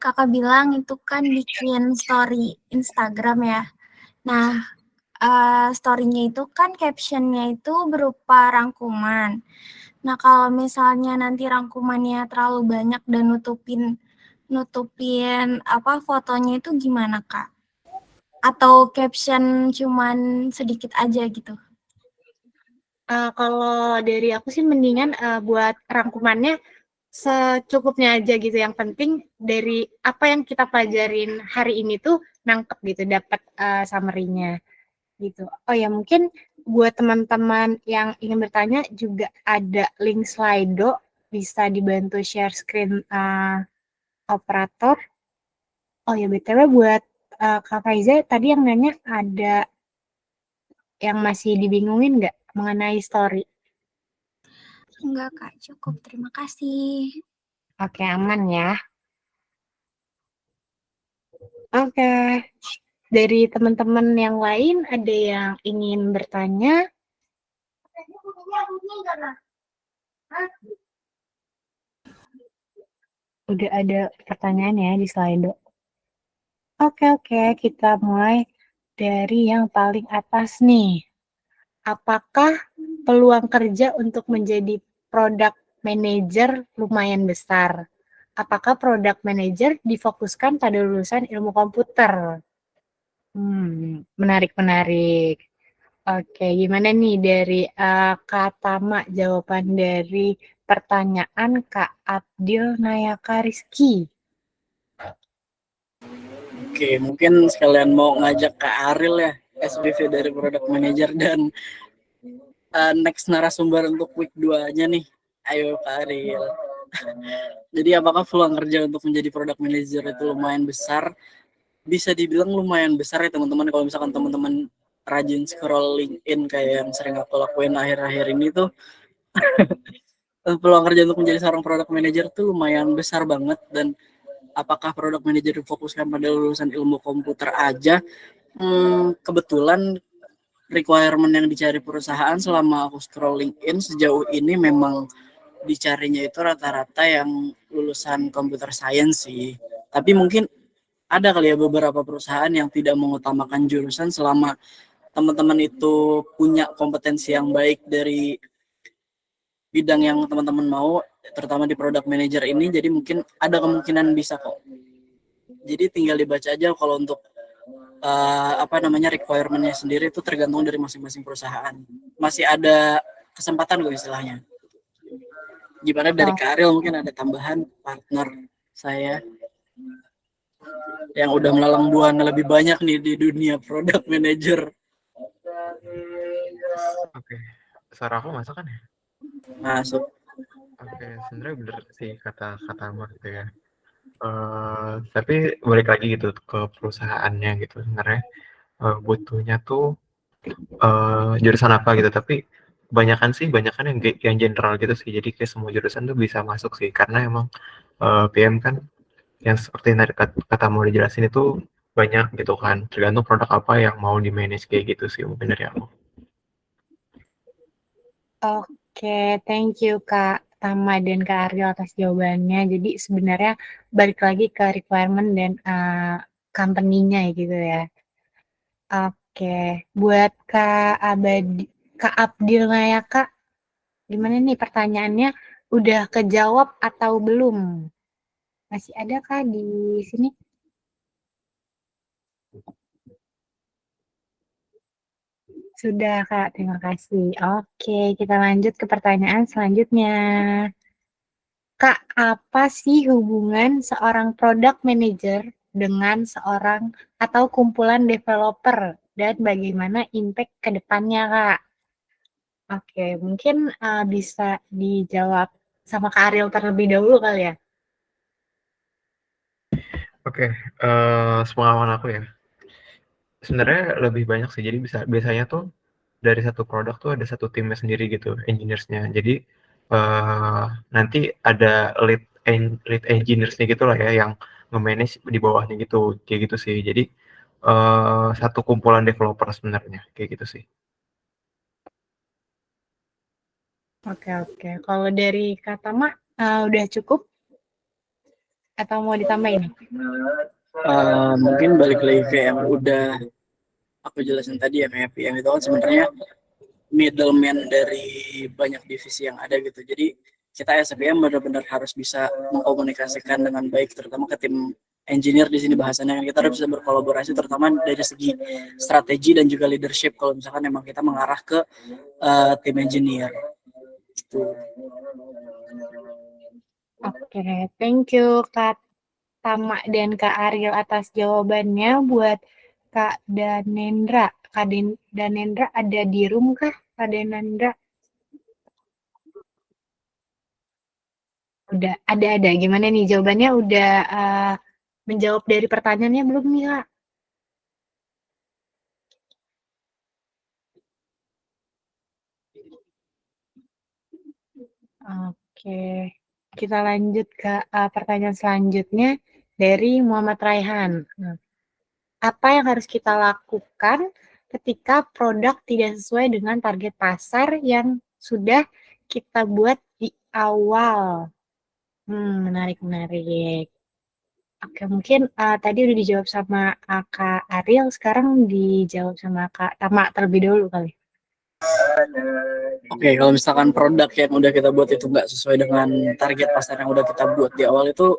Kakak bilang itu kan bikin story Instagram ya. Nah, story-nya itu kan caption-nya itu berupa rangkuman. Nah, kalau misalnya nanti rangkumannya terlalu banyak dan nutupin apa fotonya itu gimana Kak? Atau caption cuman sedikit aja gitu? Kalau dari aku sih mendingan buat rangkumannya secukupnya aja gitu. Yang penting dari apa yang kita pelajarin hari ini tuh nangkep gitu, dapat summary-nya gitu. Oh ya, mungkin buat teman-teman yang ingin bertanya juga ada link Slido, bisa dibantu share screen operator. Oh ya, BTW buat Kak Faiza tadi yang nanya, ada yang masih dibingungin nggak mengenai story? Enggak, Kak, cukup. Terima kasih. Oke, aman ya. Oke, dari teman-teman yang lain ada yang ingin bertanya? Udah ada pertanyaan ya di Slido. Oke, kita mulai dari yang paling atas nih. Apakah peluang kerja untuk menjadi product manager lumayan besar? Apakah product manager difokuskan pada lulusan ilmu komputer? Menarik. Oke, gimana nih dari Kak Tama jawaban dari pertanyaan Kak Abdil Nayaka Rizky? Oke, mungkin sekalian mau ngajak Kak Aril ya, SBV dari Product Manager, dan next narasumber untuk week 2-nya nih. Ayo Kak Aril. Jadi apakah peluang kerja untuk menjadi Product Manager itu lumayan besar? Bisa dibilang lumayan besar ya teman-teman, kalau misalkan teman-teman rajin scroll LinkedIn kayak yang sering aku lakuin akhir-akhir ini tuh. Peluang kerja untuk menjadi seorang product manager tuh lumayan besar banget. Dan apakah product manager difokuskan pada lulusan ilmu komputer aja? Kebetulan requirement yang dicari perusahaan selama aku scroll LinkedIn sejauh ini memang dicarinya itu rata-rata yang lulusan computer science sih. Tapi mungkin ada kali ya beberapa perusahaan yang tidak mengutamakan jurusan selama teman-teman itu punya kompetensi yang baik dari bidang yang teman-teman mau, terutama di product manager ini. Jadi mungkin ada kemungkinan bisa kok. Jadi tinggal dibaca aja. Kalau untuk requirement-nya sendiri itu tergantung dari masing-masing perusahaan. Masih ada kesempatan kok istilahnya. Gimana dari Kak Ariel, mungkin ada tambahan partner saya yang udah melalang buana lebih banyak nih di dunia product manager. Oke, suara aku masuk kan ya? Masuk. Oke, sebenarnya bener sih kata Mbak gitu ya. Tapi balik lagi gitu ke perusahaannya gitu sebenarnya butuhnya tuh jurusan apa gitu. Tapi banyakan yang general gitu sih. Jadi kayak semua jurusan tuh bisa masuk sih. Karena emang PM kan yang seperti yang tadi kata mau dijelasin itu banyak gitu kan. Tergantung produk apa yang mau di manage kayak gitu sih mungkin dari aku. Oke, thank you Kak Tama dan Kak Aryo atas jawabannya. Jadi sebenarnya balik lagi ke requirement dan company-nya ya gitu ya. Oke, buat Kak Abdil Nayaka, gimana nih pertanyaannya? Udah kejawab atau belum? Masih ada Kak di sini? Sudah Kak, terima kasih. Oke, kita lanjut ke pertanyaan selanjutnya. Kak, apa sih hubungan seorang product manager dengan seorang atau kumpulan developer dan bagaimana impact ke depannya, Kak? Oke, mungkin bisa dijawab sama Kak Ariel terlebih dahulu kali ya. Oke, sepengalaman aku ya. Sebenarnya lebih banyak sih. Jadi biasanya tuh dari satu produk tuh ada satu timnya sendiri gitu, engineers-nya. Jadi nanti ada lead engineers-nya gitu lah ya yang nge-manage di bawahnya gitu, kayak gitu sih. Jadi satu kumpulan developer sebenarnya, kayak gitu sih. Oke. Kalau dari Kak Tama udah cukup atau mau ditambahin? Mungkin balik lagi ke yang udah aku jelasin tadi ya, kayak PM itu kan sebenarnya middleman dari banyak divisi yang ada gitu. Jadi kita SPM benar-benar harus bisa mengkomunikasikan dengan baik, terutama ke tim engineer. Di sini bahasannya kan kita harus bisa berkolaborasi, terutama dari segi strategi dan juga leadership kalau misalkan memang kita mengarah ke tim engineer gitu. Oke, thank you Kak Tama dan Kak Ariel atas jawabannya. Buat Kak Danendra. Danendra ada di room kah? Kak Danendra? Udah, ada. Gimana nih jawabannya? Udah menjawab dari pertanyaannya belum nih Kak? Oke, kita lanjut ke pertanyaan selanjutnya dari Muhammad Raihan. Nah, apa yang harus kita lakukan ketika produk tidak sesuai dengan target pasar yang sudah kita buat di awal? Menarik. Oke, mungkin tadi udah dijawab sama Kak Ariel, sekarang dijawab sama Kak Tama terlebih dahulu kali. Oke, kalau misalkan produk yang udah kita buat itu nggak sesuai dengan target pasar yang udah kita buat di awal itu,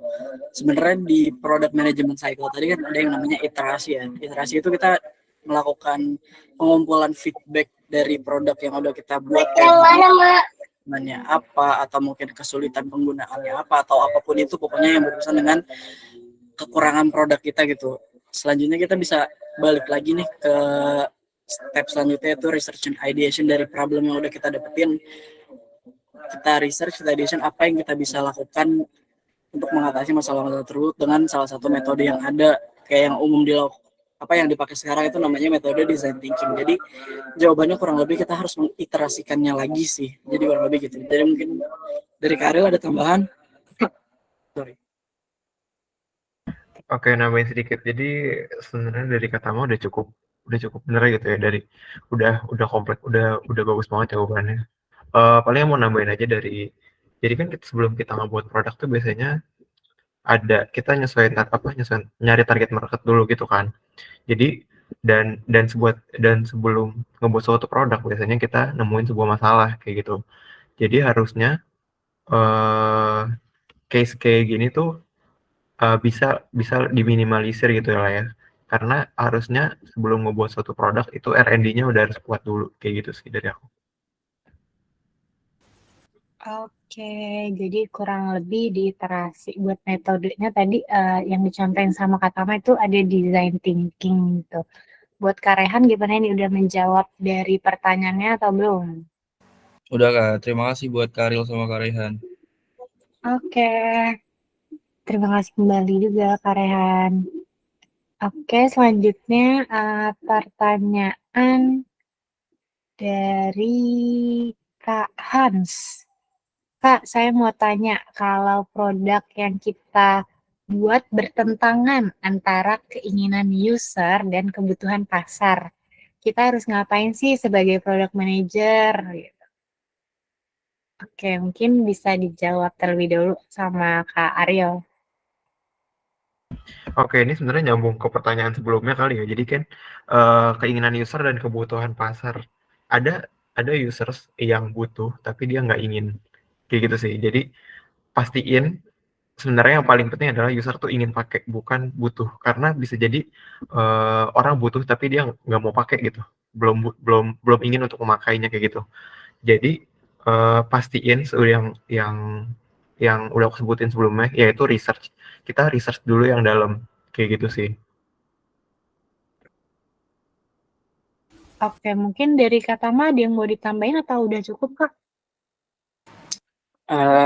sebenarnya di product management cycle tadi kan ada yang namanya iterasi ya. Iterasi itu kita melakukan pengumpulan feedback dari produk yang udah kita buat, kayak apa, atau mungkin kesulitan penggunaannya apa, atau apapun itu pokoknya yang berurusan dengan kekurangan produk kita gitu. Selanjutnya kita bisa balik lagi nih ke step selanjutnya, itu research and ideation dari problem yang udah kita dapetin. Kita research, kita ideation apa yang kita bisa lakukan untuk mengatasi masalah-masalah tersebut dengan salah satu metode yang ada, kayak yang umum apa yang dipakai sekarang itu namanya metode design thinking. Jadi jawabannya kurang lebih kita harus mengiterasikannya lagi sih. Jadi kurang lebih gitu. Jadi mungkin dari Karel ada tambahan? Sorry. Oke, nambahin sedikit. Jadi sebenarnya dari katamu udah cukup bener gitu ya, dari udah kompleks, udah bagus banget jawabannya. Paling mau nambahin aja jadi kan sebelum kita ngebuat produk tuh biasanya kita nyesuaiin nyari target market dulu gitu kan. Jadi dan sebelum ngebuat suatu produk biasanya kita nemuin sebuah masalah kayak gitu. Jadi harusnya case kayak gini tuh bisa diminimalisir gitu lah ya. Karena harusnya sebelum ngebuat suatu produk itu R&D-nya udah harus kuat dulu kayak gitu sih dari aku. Oke, jadi kurang lebih di iterasi buat metodenya tadi yang dicampaikan sama Kak Tama itu ada design thinking gitu. Buat Kak Rehan gimana nih, udah menjawab dari pertanyaannya atau belum? Udah Kak, terima kasih buat Kak Ariel sama Kak Rehan. Oke, terima kasih kembali juga Kak Rehan. Oke, selanjutnya pertanyaan dari Kak Hans. Kak, saya mau tanya, kalau produk yang kita buat bertentangan antara keinginan user dan kebutuhan pasar, kita harus ngapain sih sebagai product manager? Oke, mungkin bisa dijawab terlebih dahulu sama Kak Ariel. Oke, ini sebenarnya nyambung ke pertanyaan sebelumnya kali ya. Jadi kan keinginan user dan kebutuhan pasar. Ada users yang butuh tapi dia nggak ingin kayak gitu sih. Jadi pastiin sebenarnya yang paling penting adalah user tuh ingin pakai, bukan butuh. Karena bisa jadi orang butuh tapi dia nggak mau pakai gitu. Belum ingin untuk memakainya kayak gitu. Jadi pastiin yang udah aku sebutin sebelumnya, yaitu research. Kita research dulu yang dalam kayak gitu sih. Oke, mungkin dari Kak Tama ada yang mau ditambahin atau udah cukup, Kak?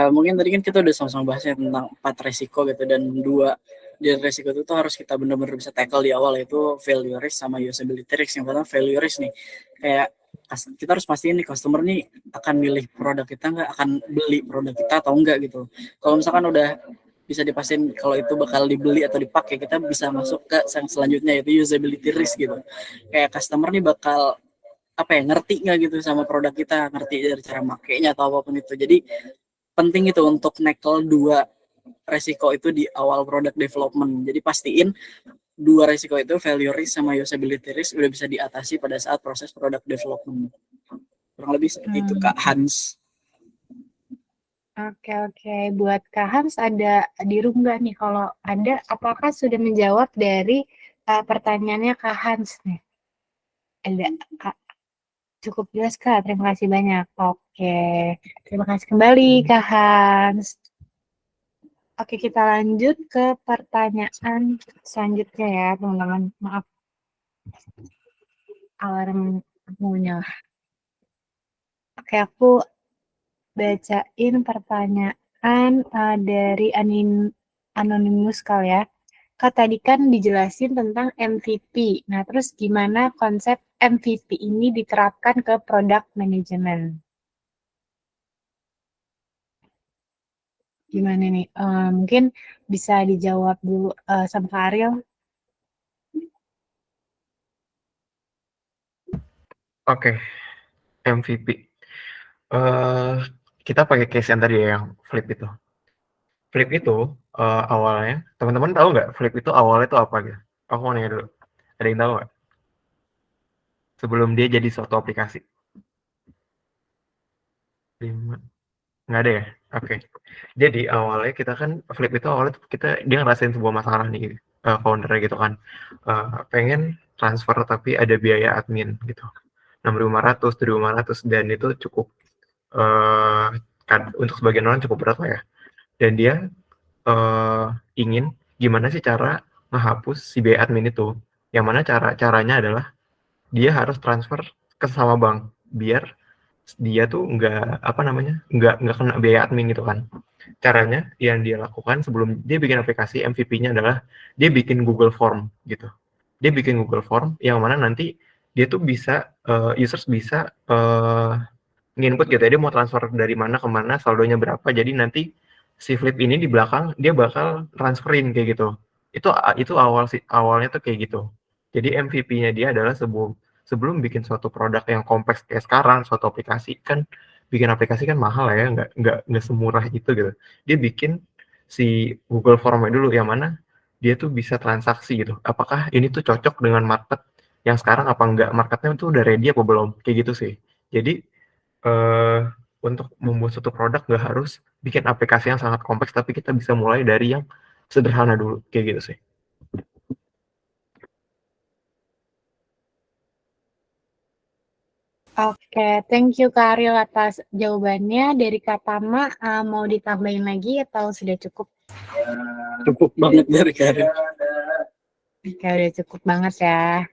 Mungkin tadi kan kita udah sama-sama bahasnya tentang 4 resiko gitu, dan 2 dari resiko itu tuh harus kita benar-benar bisa tackle di awal, yaitu failure risk sama usability risk. Yang pertama failure risk nih, kayak kita harus pastiin nih customer nih akan milih produk kita nggak, akan beli produk kita atau enggak gitu. Kalau misalkan udah bisa dipastiin kalau itu bakal dibeli atau dipakai, kita bisa masuk ke yang selanjutnya, yaitu usability risk gitu. Kayak customer nih bakal ngerti nggak gitu sama produk kita, ngerti dari cara makainya atau apapun itu. Jadi penting itu untuk nekel 2 resiko itu di awal product development. Jadi pastiin 2 resiko itu, failure risk sama usability risk, udah bisa diatasi pada saat proses product development. Kurang lebih seperti itu Kak Hans. Oke. Buat Kak Hans ada di room nggak nih? Kalau ada, apakah sudah menjawab dari pertanyaannya Kak Hans nih? Ada, Kak. Cukup jelas Kak, terima kasih banyak. Oke, terima kasih kembali Kak Hans. Oke, kita lanjut ke pertanyaan selanjutnya ya, teman-teman. Maaf, alarm mau nyala. Oke, aku bacain pertanyaan dari Anonymous kali ya. Kak, tadi kan dijelasin tentang MVP. Nah, terus gimana konsep MVP ini diterapkan ke product management? Gimana nih? Mungkin bisa dijawab dulu sama Kak Ariel. Oke, MVP. Eh, kita pakai case yang tadi ya, yang Flip itu. Flip itu awalnya, teman-teman tahu nggak Flip itu awalnya itu apa gitu? Aku mau nanya dulu. Ada yang tahu nggak? Sebelum dia jadi suatu aplikasi. Nggak ada ya? Oke. Jadi awalnya kita kan Flip itu awalnya dia ngerasain sebuah masalah nih, foundernya gitu kan. Pengen transfer tapi ada biaya admin gitu. 6.500, 7.500 dan itu cukup untuk sebagian orang cukup berat lah ya. Dan dia ingin gimana sih cara menghapus si biaya admin itu. Yang mana caranya adalah dia harus transfer ke sama bank biar dia tuh nggak kena biaya admin gitu kan. Caranya yang dia lakukan sebelum dia bikin aplikasi MVP-nya adalah dia bikin Google Form gitu. Dia bikin Google Form yang mana nanti dia tuh bisa users bisa nginput gitu ya, dia mau transfer dari mana ke mana, saldonya berapa. Jadi nanti si Flip ini di belakang dia bakal transferin kayak gitu. Itu awalnya tuh kayak gitu. Jadi MVP-nya dia adalah sebelum bikin suatu produk yang kompleks kayak sekarang, suatu aplikasi kan bikin aplikasi kan mahal ya, nggak semurah itu gitu. Dia bikin si Google Form-nya dulu yang mana dia tuh bisa transaksi gitu. Apakah ini tuh cocok dengan market yang sekarang apa enggak? Marketnya tuh udah ready apa belum? Kayak gitu sih. Jadi eh, untuk membuat suatu produk nggak harus bikin aplikasi yang sangat kompleks, tapi kita bisa mulai dari yang sederhana dulu, kayak gitu sih. Oke, thank you Kak Ariel atas jawabannya. Dari Kak Tama, mau ditambahin lagi atau sudah cukup? Cukup banget dari Karin. Oke, udah cukup banget ya.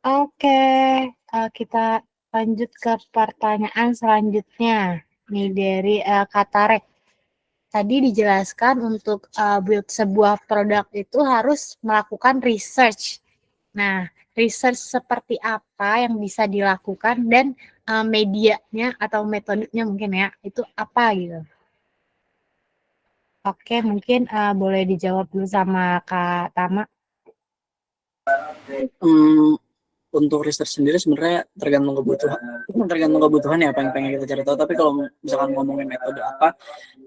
Oke, kita lanjut ke pertanyaan selanjutnya. Nih dari Kak Tarek. Tadi dijelaskan untuk build sebuah produk itu harus melakukan research. Nah, research seperti apa yang bisa dilakukan dan medianya atau metodenya mungkin ya, itu apa gitu? Oke, mungkin boleh dijawab dulu sama Kak Tama. Untuk research sendiri sebenarnya tergantung kebutuhan ya apa yang pengen kita cari tahu. Tapi kalau misalkan ngomongin metode apa,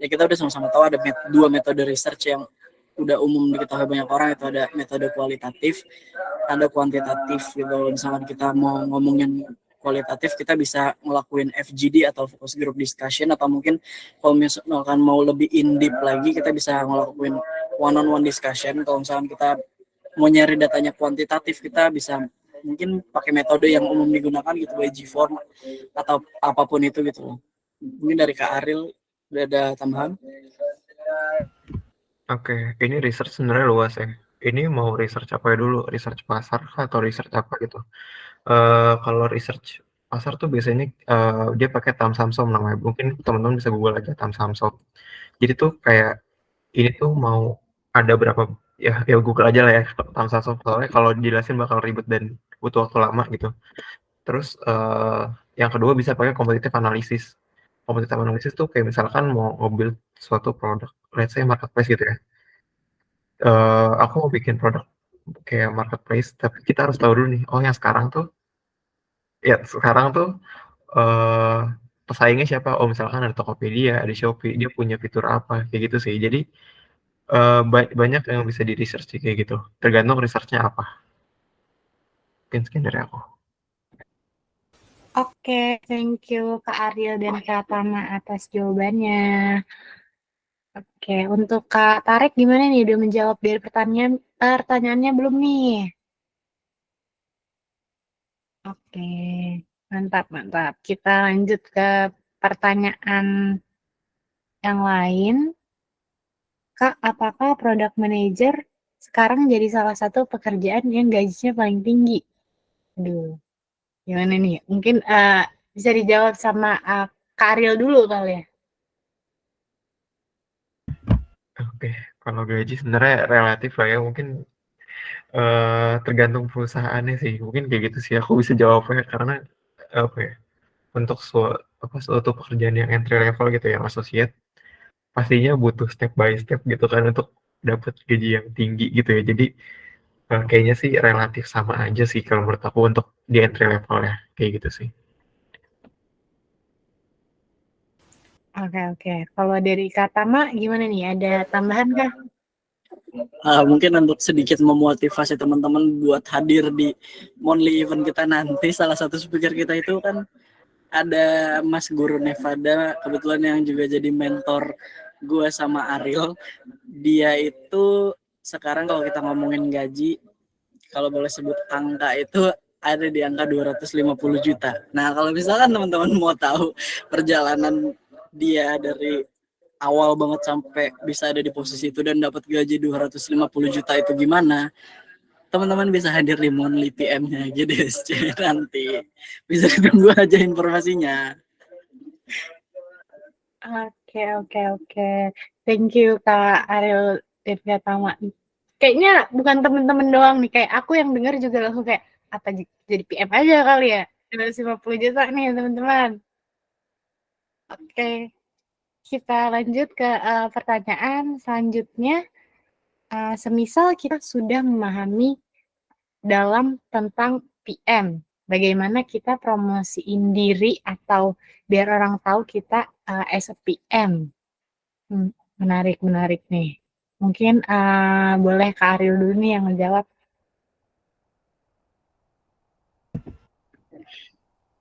ya kita udah sama-sama tahu ada dua metode research yang udah umum diketahui banyak orang, itu ada metode kualitatif, ada kuantitatif gitu. Misalkan kita mau ngomongin kualitatif, kita bisa ngelakuin FGD atau focus group discussion, atau mungkin kalau misalkan mau lebih in deep lagi kita bisa ngelakuin one on one discussion. Kalau misalkan kita mau nyari datanya kuantitatif, kita bisa mungkin pakai metode yang umum digunakan gitu, by G-form atau apapun itu gitu. Mungkin dari Kak Ariel udah ada tambahan? Oke, ini research sebenarnya luas ya. Ini mau research apa ya dulu? Research pasar atau research apa gitu? Kalau research pasar tuh biasanya dia pakai Tam Samsom namanya. Mungkin teman-teman bisa Google aja Tam Samsom. Jadi tuh kayak ini tuh mau ada berapa ya Google aja lah ya Tam Samsom, soalnya kalau dijelasin bakal ribet dan butuh waktu lama gitu. Terus yang kedua bisa pakai competitive analysis. Competitive analysis tuh kayak misalkan mau nge-build suatu produk, let's say marketplace gitu ya. Aku mau bikin produk kayak marketplace, tapi kita harus tahu dulu nih, oh yang sekarang tuh eh pesaingnya siapa? Oh misalkan ada Tokopedia, ada Shopee, dia punya fitur apa, kayak gitu sih. Jadi banyak yang bisa di research sih kayak gitu. Tergantung researchnya apa. Mungkin sekian dari aku. Oke, thank you Kak Ariel dan Kak Tama atas jawabannya. Oke, untuk Kak Tarek gimana nih? Udah menjawab dari pertanyaannya belum nih? Oke, mantap, mantap. Kita lanjut ke pertanyaan yang lain, Kak, apakah product manager sekarang jadi salah satu pekerjaan yang gajinya paling tinggi? Aduh, gimana nih? Mungkin bisa dijawab sama Kak Ariel dulu kali ya. Oke, kalau gaji sebenarnya relatif lah ya, mungkin tergantung perusahaannya sih. Mungkin kayak gitu sih aku bisa jawabnya karena apa ya? Untuk suatu pekerjaan yang entry level gitu yang associate pastinya butuh step by step gitu kan untuk dapat gaji yang tinggi gitu ya. Jadi kayaknya sih relatif sama aja sih kalau menurut aku untuk di entry level ya kayak gitu sih. Oke. Kalau dari Kak Tama gimana nih? Ada tambahan kah? Mungkin untuk sedikit memotivasi teman-teman buat hadir di monthly event kita nanti, salah satu speaker kita itu kan ada Mas Guru Nevada, kebetulan yang juga jadi mentor gue sama Ariel. Dia itu sekarang kalau kita ngomongin gaji, kalau boleh sebut angka itu ada di angka 250 juta. Nah, kalau misalkan teman-teman mau tahu perjalanan dia dari awal banget sampai bisa ada di posisi itu dan dapat gaji 250 juta itu gimana, teman-teman bisa hadir di Monthly PM-nya GDSC nanti. Bisa tunggu aja informasinya. Oke. Thank you Kak Ariel dan Kak Tama. Kayaknya bukan temen-temen doang nih, kayak aku yang dengar juga langsung kayak, apa jadi PM aja kali ya? 250 juta nih teman-teman. Oke, kita lanjut ke pertanyaan selanjutnya. Semisal kita sudah memahami dalam tentang PM, bagaimana kita promosiin diri atau biar orang tahu kita as a PM. Menarik nih. Mungkin boleh Kak Ariel dulu nih yang menjawab.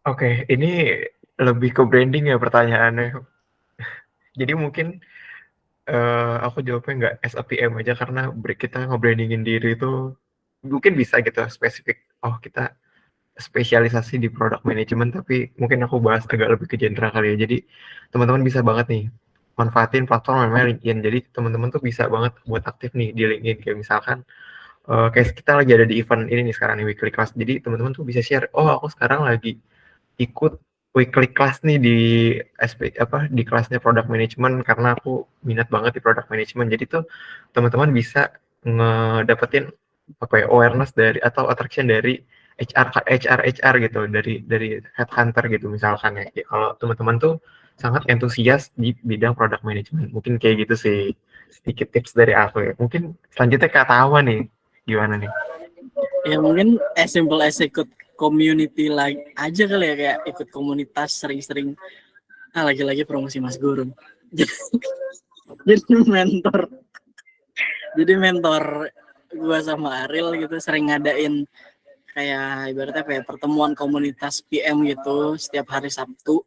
Oke, ini lebih ke branding ya pertanyaannya. Jadi mungkin aku jawabnya nggak as a PM aja karena kita nge-brandingin diri itu mungkin bisa gitu spesifik. Oh, kita spesialisasi di product management, tapi mungkin aku bahas agak lebih ke general kali ya. Jadi teman-teman bisa banget nih manfaatin platform namanya LinkedIn. Jadi teman-teman tuh bisa banget buat aktif nih di LinkedIn. Kayak misalkan kayak kita lagi ada di event ini nih sekarang nih weekly class. Jadi teman-teman tuh bisa share, oh aku sekarang lagi ikut weekly class nih di di kelasnya product management karena aku minat banget di product management. Jadi tuh teman-teman bisa ngedapetin awareness dari atau attraction dari HR gitu, dari headhunter gitu misalkan ya. Kalau teman-teman tuh sangat antusias di bidang product management, mungkin kayak gitu sih sedikit tips dari aku ya. Mungkin selanjutnya Kak Tawa nih, gimana nih? Ya mungkin as simple as ikut community lagi aja kali ya, kayak ikut komunitas sering-sering. Lagi-lagi promosi Mas Guru. Jadi mentor gue sama Ariel gitu sering ngadain kayak ibaratnya pertemuan komunitas PM gitu setiap hari Sabtu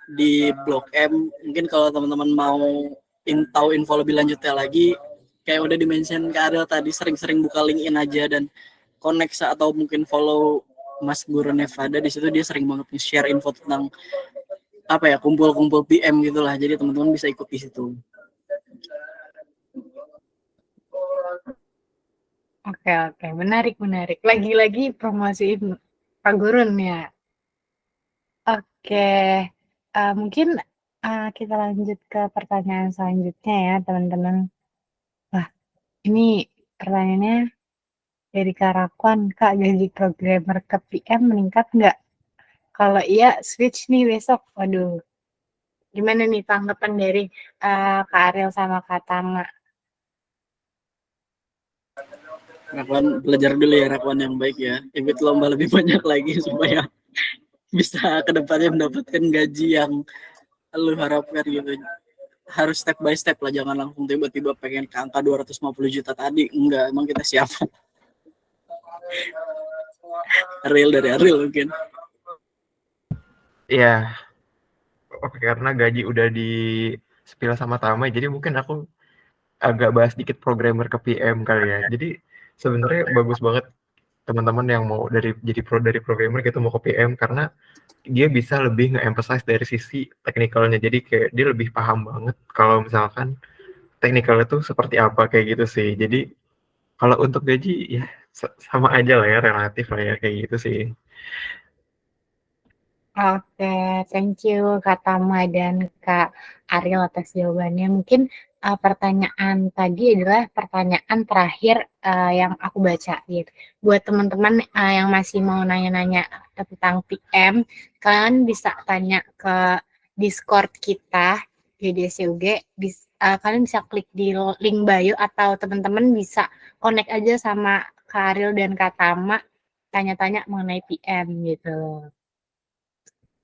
di Blok M. Mungkin kalau teman-teman mau tahu info lebih lanjutnya lagi, kayak udah di-mention ke Ariel tadi, sering-sering buka LinkedIn aja dan connect atau mungkin follow Mas Guru Nevada. Di situ dia sering banget nge-share info tentang kumpul-kumpul PM gitulah. Jadi teman-teman bisa ikut di situ. Oke, menarik. Lagi-lagi promosiin Pak Gurun ya. Oke, mungkin kita lanjut ke pertanyaan selanjutnya ya teman-teman. Wah, ini pertanyaannya dari Kak Rakwan. Kak, gaji programmer ke PM meningkat nggak? Kalau iya, switch nih besok. Waduh, gimana nih tanggapan dari Kak Ariel sama Kak Tama? Rakwan, belajar dulu ya Rakwan yang baik ya. Ikut lomba lebih banyak lagi supaya bisa kedepannya mendapatkan gaji yang lu harapkan gitu. Harus step by step lah, jangan langsung tiba-tiba pengen ke angka 250 juta tadi. Enggak, emang kita siap. Real dari Ariel mungkin. Ya, oke, karena gaji udah di spill sama Tama, jadi mungkin aku agak bahas dikit programmer ke PM kali ya. Jadi sebenarnya bagus banget teman-teman yang mau dari programmer gitu mau ke PM, karena dia bisa lebih nge-emphasize dari sisi teknikalnya. Jadi kayak dia lebih paham banget kalau misalkan teknikal itu seperti apa kayak gitu sih. Jadi kalau untuk gaji ya sama aja lah ya, relatif lah ya kayak gitu sih. Oke, thank you Kak Tama dan Kak Ariel atas jawabannya. Mungkin pertanyaan tadi adalah pertanyaan terakhir yang aku baca gitu. Buat teman-teman yang masih mau nanya-nanya tentang PM, kalian bisa tanya ke Discord kita GDSUG. Kalian bisa klik di link bio atau teman-teman bisa connect aja sama Kak Ariel dan Kak Tama tanya-tanya mengenai PM gitu.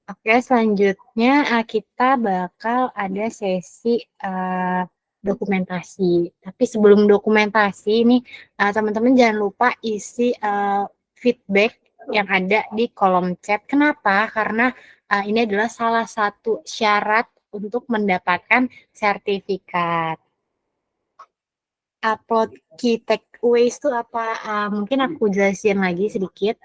Oke, selanjutnya kita bakal ada sesi dokumentasi. Tapi sebelum dokumentasi nih, teman-teman jangan lupa isi feedback yang ada di kolom chat. Kenapa? Karena ini adalah salah satu syarat untuk mendapatkan sertifikat. Upload key takeaways itu apa? Mungkin aku jelasin lagi sedikit.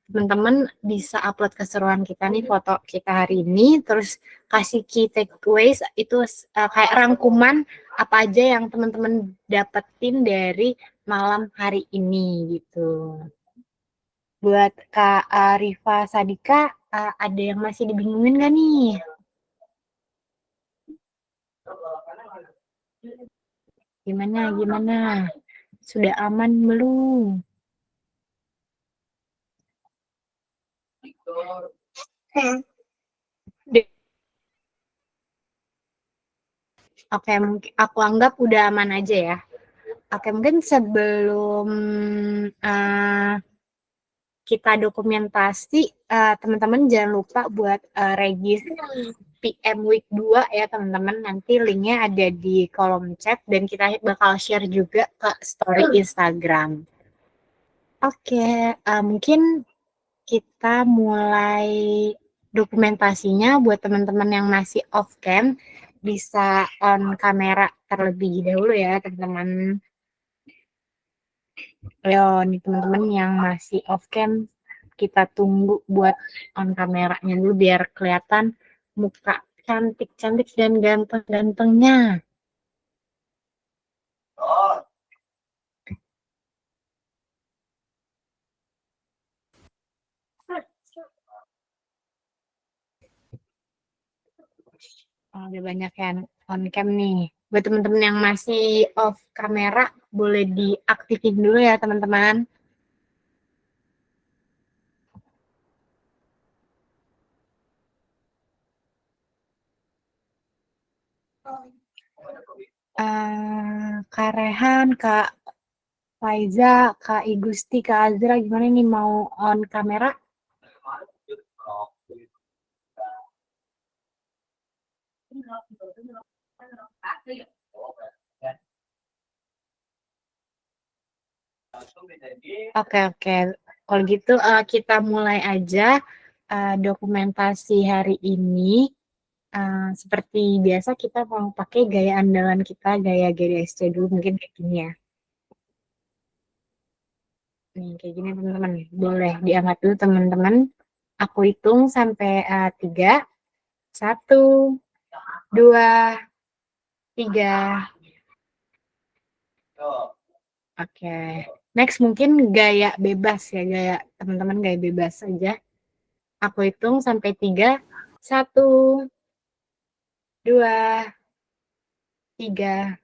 Teman-teman bisa upload keseruan kita nih, foto kita hari ini, terus kasih key takeaways itu kayak rangkuman apa aja yang teman-teman dapetin dari malam hari ini gitu. Buat Kak Rifa Sadika, ada yang masih dibingungin nggak nih? Gimana? Sudah aman belum? Oke, mungkin aku anggap udah aman aja ya. Oke, mungkin sebelum kita dokumentasi, teman-teman jangan lupa buat regis PM Week 2 ya teman-teman. Nanti linknya ada di kolom chat dan kita bakal share juga ke story Instagram. Oke, mungkin kita mulai dokumentasinya. Buat teman-teman yang masih off cam bisa on kamera terlebih dahulu ya teman-teman. Ayo nih teman-teman yang masih off cam, kita tunggu buat on kameranya dulu biar kelihatan muka cantik-cantik dan ganteng-gantengnya. Udah banyak yang on cam nih. Buat teman-teman yang masih off kamera, boleh diaktifin dulu ya teman-teman. Kak Rehan, Kak Faiza, Kak Igusti, Kak Azra, gimana nih mau on kamera? Oke. Kalau gitu kita mulai aja dokumentasi hari ini. Seperti biasa kita mau pakai gaya andalan kita, gaya GDSC dulu mungkin kayak gini ya. Nih kayak gini teman-teman. Boleh diangkat dulu teman-teman. Aku hitung sampai 3. 1, 2, 3. Oke. Next mungkin gaya bebas ya, gaya teman-teman gaya bebas aja. Aku hitung sampai 3. 1, 2, 3.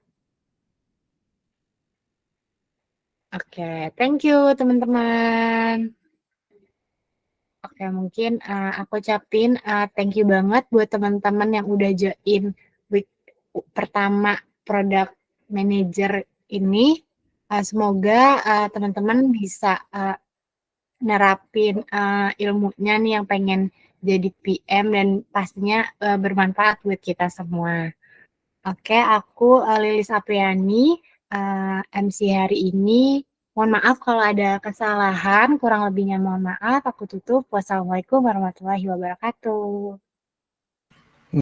Oke, thank you teman-teman. Oke, mungkin aku ucapin thank you banget buat teman-teman yang udah join week pertama product manager ini. Semoga teman-teman bisa nerapin ilmunya nih yang pengen jadi PM dan pastinya bermanfaat buat kita semua. Oke, aku Lilis Apriani, MC hari ini. Mohon maaf kalau ada kesalahan, kurang lebihnya mohon maaf. Aku tutup. Wassalamualaikum warahmatullahi wabarakatuh.